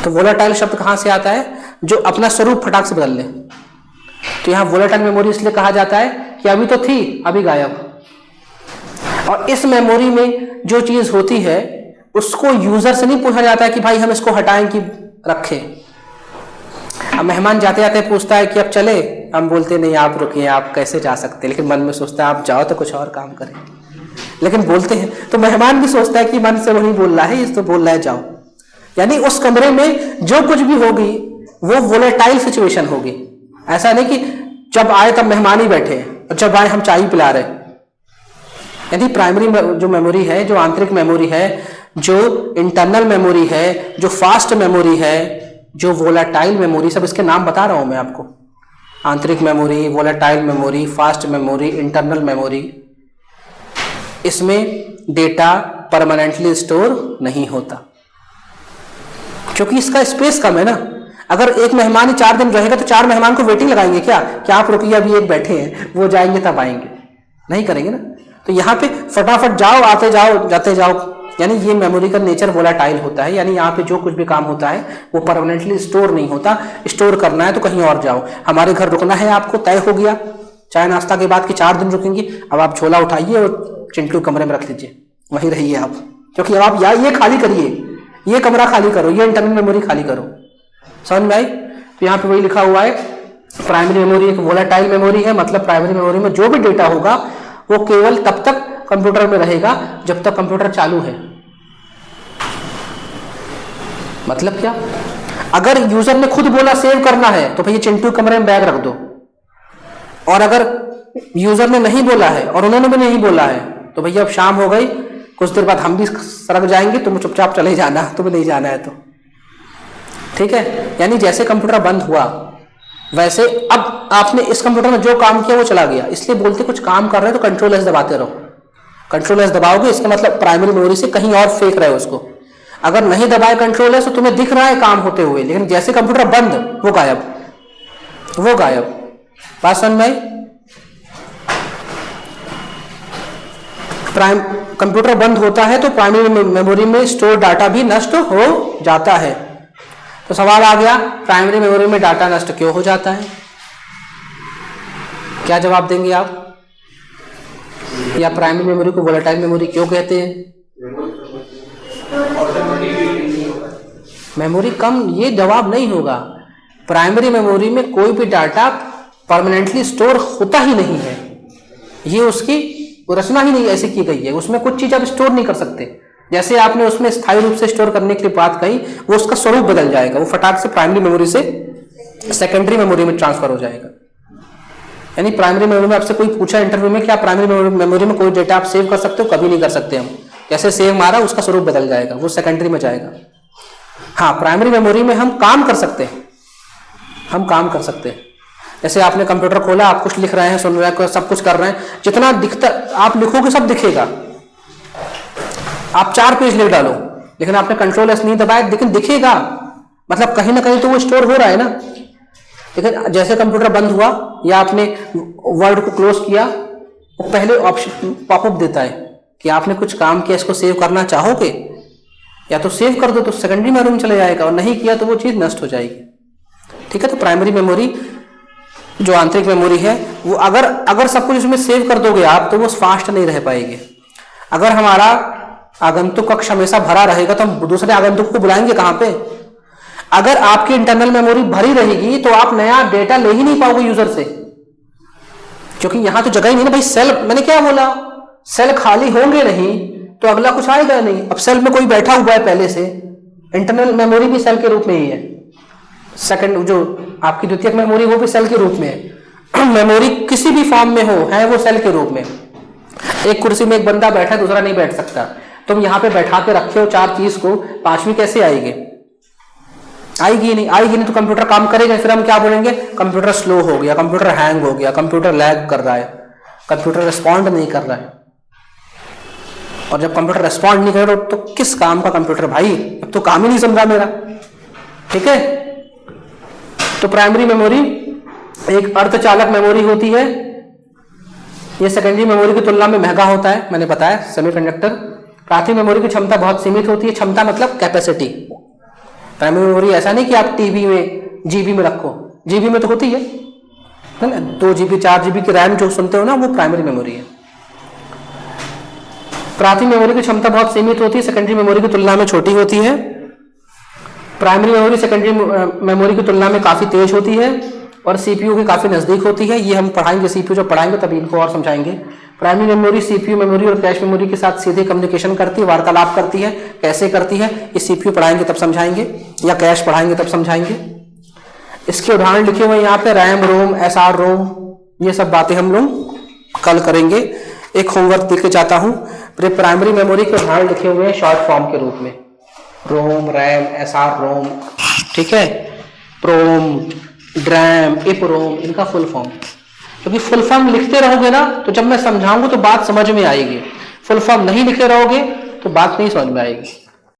तो वोलाटाइल शब्द कहां से आता है? जो अपना स्वरूप फटाक से बदल ले। तो यहां वोलाटाइल मेमोरी इसलिए कहा जाता है कि अभी तो थी, अभी गायब। और इस मेमोरी में जो चीज होती है उसको यूजर से नहीं पूछा जाता है कि भाई हम इसको हटाएं कि रखें। अब मेहमान जाते जाते पूछता है कि अब चले, हम बोलते नहीं आप रुकिए, आप कैसे जा सकते हैं, लेकिन मन में सोचता है आप जाओ तो कुछ और काम करें, लेकिन बोलते हैं। तो मेहमान भी सोचता है कि मन से वही बोल रहा है, इस तो बोल रहा है जाओ। यानी उस कमरे में जो कुछ भी होगी वो वोलेटाइल सिचुएशन होगी। ऐसा नहीं कि जब आए तब मेहमान ही बैठे और जब आए हम चाय पिला रहे। यानी प्राइमरी जो मेमोरी है, जो आंतरिक मेमोरी है, जो इंटरनल मेमोरी है, जो फास्ट मेमोरी है, जो वोलाटाइल मेमोरी, सब इसके नाम बता रहा हूं मैं आपको, आंतरिक memory, volatile memory, fast memory, internal memory, इसमें डेटा परमानेंटली स्टोर नहीं होता क्योंकि इसका स्पेस कम है ना। अगर एक मेहमान ही 4 दिन रहेगा तो 4 मेहमान को वेटिंग लगाएंगे क्या आप रुकिए अभी एक बैठे हैं, वो जाएंगे तब आएंगे, नहीं करेंगे ना। तो यहाँ पे फटाफट जाओ आते जाओ जाते जाओ, यानी ये मेमोरी का नेचर वोलेटाइल होता है, यानी यहाँ पे जो कुछ भी काम होता है वो परमानेंटली स्टोर नहीं होता। स्टोर करना है तो कहीं और जाओ, हमारे घर रुकना है आपको तय हो गया, चाय नाश्ता के बाद कि 4 दिन रुकेंगे, अब आप झोला उठाइए और चिंटू कमरे में रख लीजिए, वहीं रहिए आप, क्योंकि अब आप ये खाली करिए, ये कमरा खाली करो, ये इंटरनल मेमोरी खाली करो। समझ में आई? तो यहाँ पे वही लिखा हुआ है, प्राइमरी मेमोरी एक वोलेटाइल मेमोरी है, मतलब प्राइमरी मेमोरी में जो भी डेटा होगा वो केवल तब तक कंप्यूटर में रहेगा जब तक कंप्यूटर चालू है। मतलब क्या? अगर यूजर ने खुद बोला सेव करना है तो भैया चिंटू कमरे में बैग रख दो, और अगर यूजर ने नहीं बोला है और उन्होंने भी नहीं बोला है तो भैया अब शाम हो गई, कुछ देर बाद हम भी सड़क जाएंगे, तुम चुपचाप चले जाना, तुम्हें नहीं जाना है तो ठीक है। यानी जैसे कंप्यूटर बंद हुआ वैसे अब आपने इस कंप्यूटर में जो काम किया वो चला गया, इसलिए बोलते कुछ काम कर रहे हैं तो कंट्रोल एस दबाते रहो। कंट्रोल एस दबाओगे इसका मतलब प्राइमरी मेमोरी से कहीं और फेंक रहे हो उसको। अगर नहीं दबाए कंट्रोल एस तो तुम्हें दिख रहा है काम होते हुए, लेकिन जैसे कंप्यूटर बंद वो गायब, वो गायब। बात समझ में आई? कंप्यूटर बंद होता है तो प्राइमरी मेमोरी में स्टोर डाटा भी नष्ट हो जाता है। तो सवाल आ गया, प्राइमरी मेमोरी में डाटा नष्ट क्यों हो जाता है? क्या जवाब देंगे आप? या प्राइमरी मेमोरी को वोलेटाइल मेमोरी क्यों कहते हैं? मेमोरी कम, ये जवाब नहीं होगा। प्राइमरी मेमोरी में कोई भी डाटा परमानेंटली स्टोर होता ही नहीं है, ये उसकी रचना ही नहीं ऐसी की गई है, उसमें कुछ चीज आप स्टोर नहीं कर सकते। जैसे आपने उसमें स्थायी रूप से स्टोर करने के लिए बात कही, वो उसका स्वरूप बदल जाएगा, वो फटाक से प्राइमरी मेमोरी से सेकेंडरी मेमोरी में ट्रांसफर हो जाएगा। यानी प्राइमरी मेमोरी में आपसे कोई पूछा इंटरव्यू में क्या प्राइमरी मेमोरी में कोई डेटा आप सेव कर सकते हो? कभी नहीं कर सकते हम। जैसे सेव मारा उसका स्वरूप बदल जाएगा, वो सेकेंडरी में जाएगा। हाँ, प्राइमरी मेमोरी में हम काम कर सकते हैं, हम काम कर सकते हैं। जैसे आपने कंप्यूटर खोला, आप कुछ लिख रहे हैं, सुन रहे हैं, सब कुछ कर रहे हैं, जितना दिखता आप लिखोगे सब दिखेगा। आप 4 पेज लिख डालो लेकिन आपने कंट्रोल एस नहीं दबाया, लेकिन दिखेगा, मतलब कहीं ना कहीं तो वो स्टोर हो रहा है ना। लेकिन जैसे कंप्यूटर बंद हुआ या आपने वर्ड को क्लोज किया, वो पहले ऑप्शन पॉपअप देता है कि आपने कुछ काम किया, इसको सेव करना चाहोगे, या तो सेव कर दो तो सेकेंडरी मेमोरी में चले जाएगा, और नहीं किया तो वो चीज नष्ट हो जाएगी। ठीक है, तो प्राइमरी मेमोरी जो आंतरिक मेमोरी है वो अगर सब कुछ उसमें सेव कर दोगे आप तो वो फास्ट नहीं रह पाएगी। अगर हमारा आगंतुक कक्ष हमेशा भरा रहेगा तो हम दूसरे आगंतुक को बुलाएंगे कहां पे? अगर आपकी इंटरनल मेमोरी भरी रहेगी तो आप नया डेटा ले ही नहीं पाओगे यूजर से, क्योंकि यहां तो जगह ही नहीं ना भाई। सेल, मैंने क्या बोला, सेल खाली होंगे नहीं तो अगला कुछ आएगा नहीं। अब सेल में कोई बैठा हुआ है पहले से, इंटरनल मेमोरी भी सेल के रूप में ही है, सेकंड जो आपकी द्वितीयक मेमोरी वो भी सेल के रूप में है। मेमोरी किसी भी फॉर्म में हो है वो सेल के रूप में। एक कुर्सी में एक बंदा बैठा है, दूसरा नहीं बैठ सकता, तुम यहां पे बैठा के रखे हो 4 चीज को, 5वीं कैसे आएगी? आएगी नहीं, आएगी नहीं तो कंप्यूटर काम करेगा। फिर हम क्या बोलेंगे? कंप्यूटर स्लो हो गया, कंप्यूटर हैंग हो गया, कंप्यूटर लैग कर रहा है, कंप्यूटर रिस्पॉन्ड नहीं कर रहा है। और जब कंप्यूटर रिस्पॉन्ड नहीं कर रहा तो किस काम का कंप्यूटर भाई, अब तो काम ही नहीं समझा मेरा। ठीक है, तो प्राइमरी मेमोरी एक अर्धचालक मेमोरी होती है, ये सेकेंडरी मेमोरी की तुलना में महंगा होता है, मैंने बताया सेमीकंडक्टर। प्राथमिक मेमोरी की क्षमता बहुत सीमित होती है, क्षमता मतलब कैपेसिटी। प्राइमरी मेमोरी ऐसा नहीं कि आप टीबी में जीबी में रखो, जीबी में तो होती है ना, 2 GB 4 GB की रैम जो सुनते हो ना, वो प्राइमरी मेमोरी है। प्राथमिक मेमोरी की क्षमता बहुत सीमित होती है, सेकेंडरी मेमोरी की तुलना में छोटी होती है। प्राइमरी मेमोरी सेकेंडरी मेमोरी की तुलना में काफी तेज होती है और सीपीयू के काफी नजदीक होती है। ये हम पढ़ाएंगे, सीपीयू जब पढ़ाएंगे तभी इनको और समझाएंगे। प्राइमरी मेमोरी सीपीयू मेमोरी और कैश मेमोरी के साथ सीधे कम्युनिकेशन करती है, वार्तालाप करती है। कैसे करती है ये सीपीयू पढ़ाएंगे तब समझाएंगे, या कैश पढ़ाएंगे तब समझाएंगे। इसके उदाहरण लिखे हुए यहाँ पे रैम रोम, एसआर रोम, ये सब बातें हम लोग कल करेंगे। एक होमवर्क दे के जाता हूँ, प्राइमरी मेमोरी के उदाहरण लिखे हुए हैं शॉर्ट फॉर्म के रूप में, रोम, रैम, एसआर रोम, ठीक है, प्रोम, ड्रैम, इपरोम, इनका फुल फॉर्म। क्योंकि फुल फॉर्म लिखते रहोगे ना तो जब मैं समझाऊंगा तो बात समझ में आएगी, फुल फॉर्म नहीं लिखे रहोगे तो बात नहीं समझ में आएगी।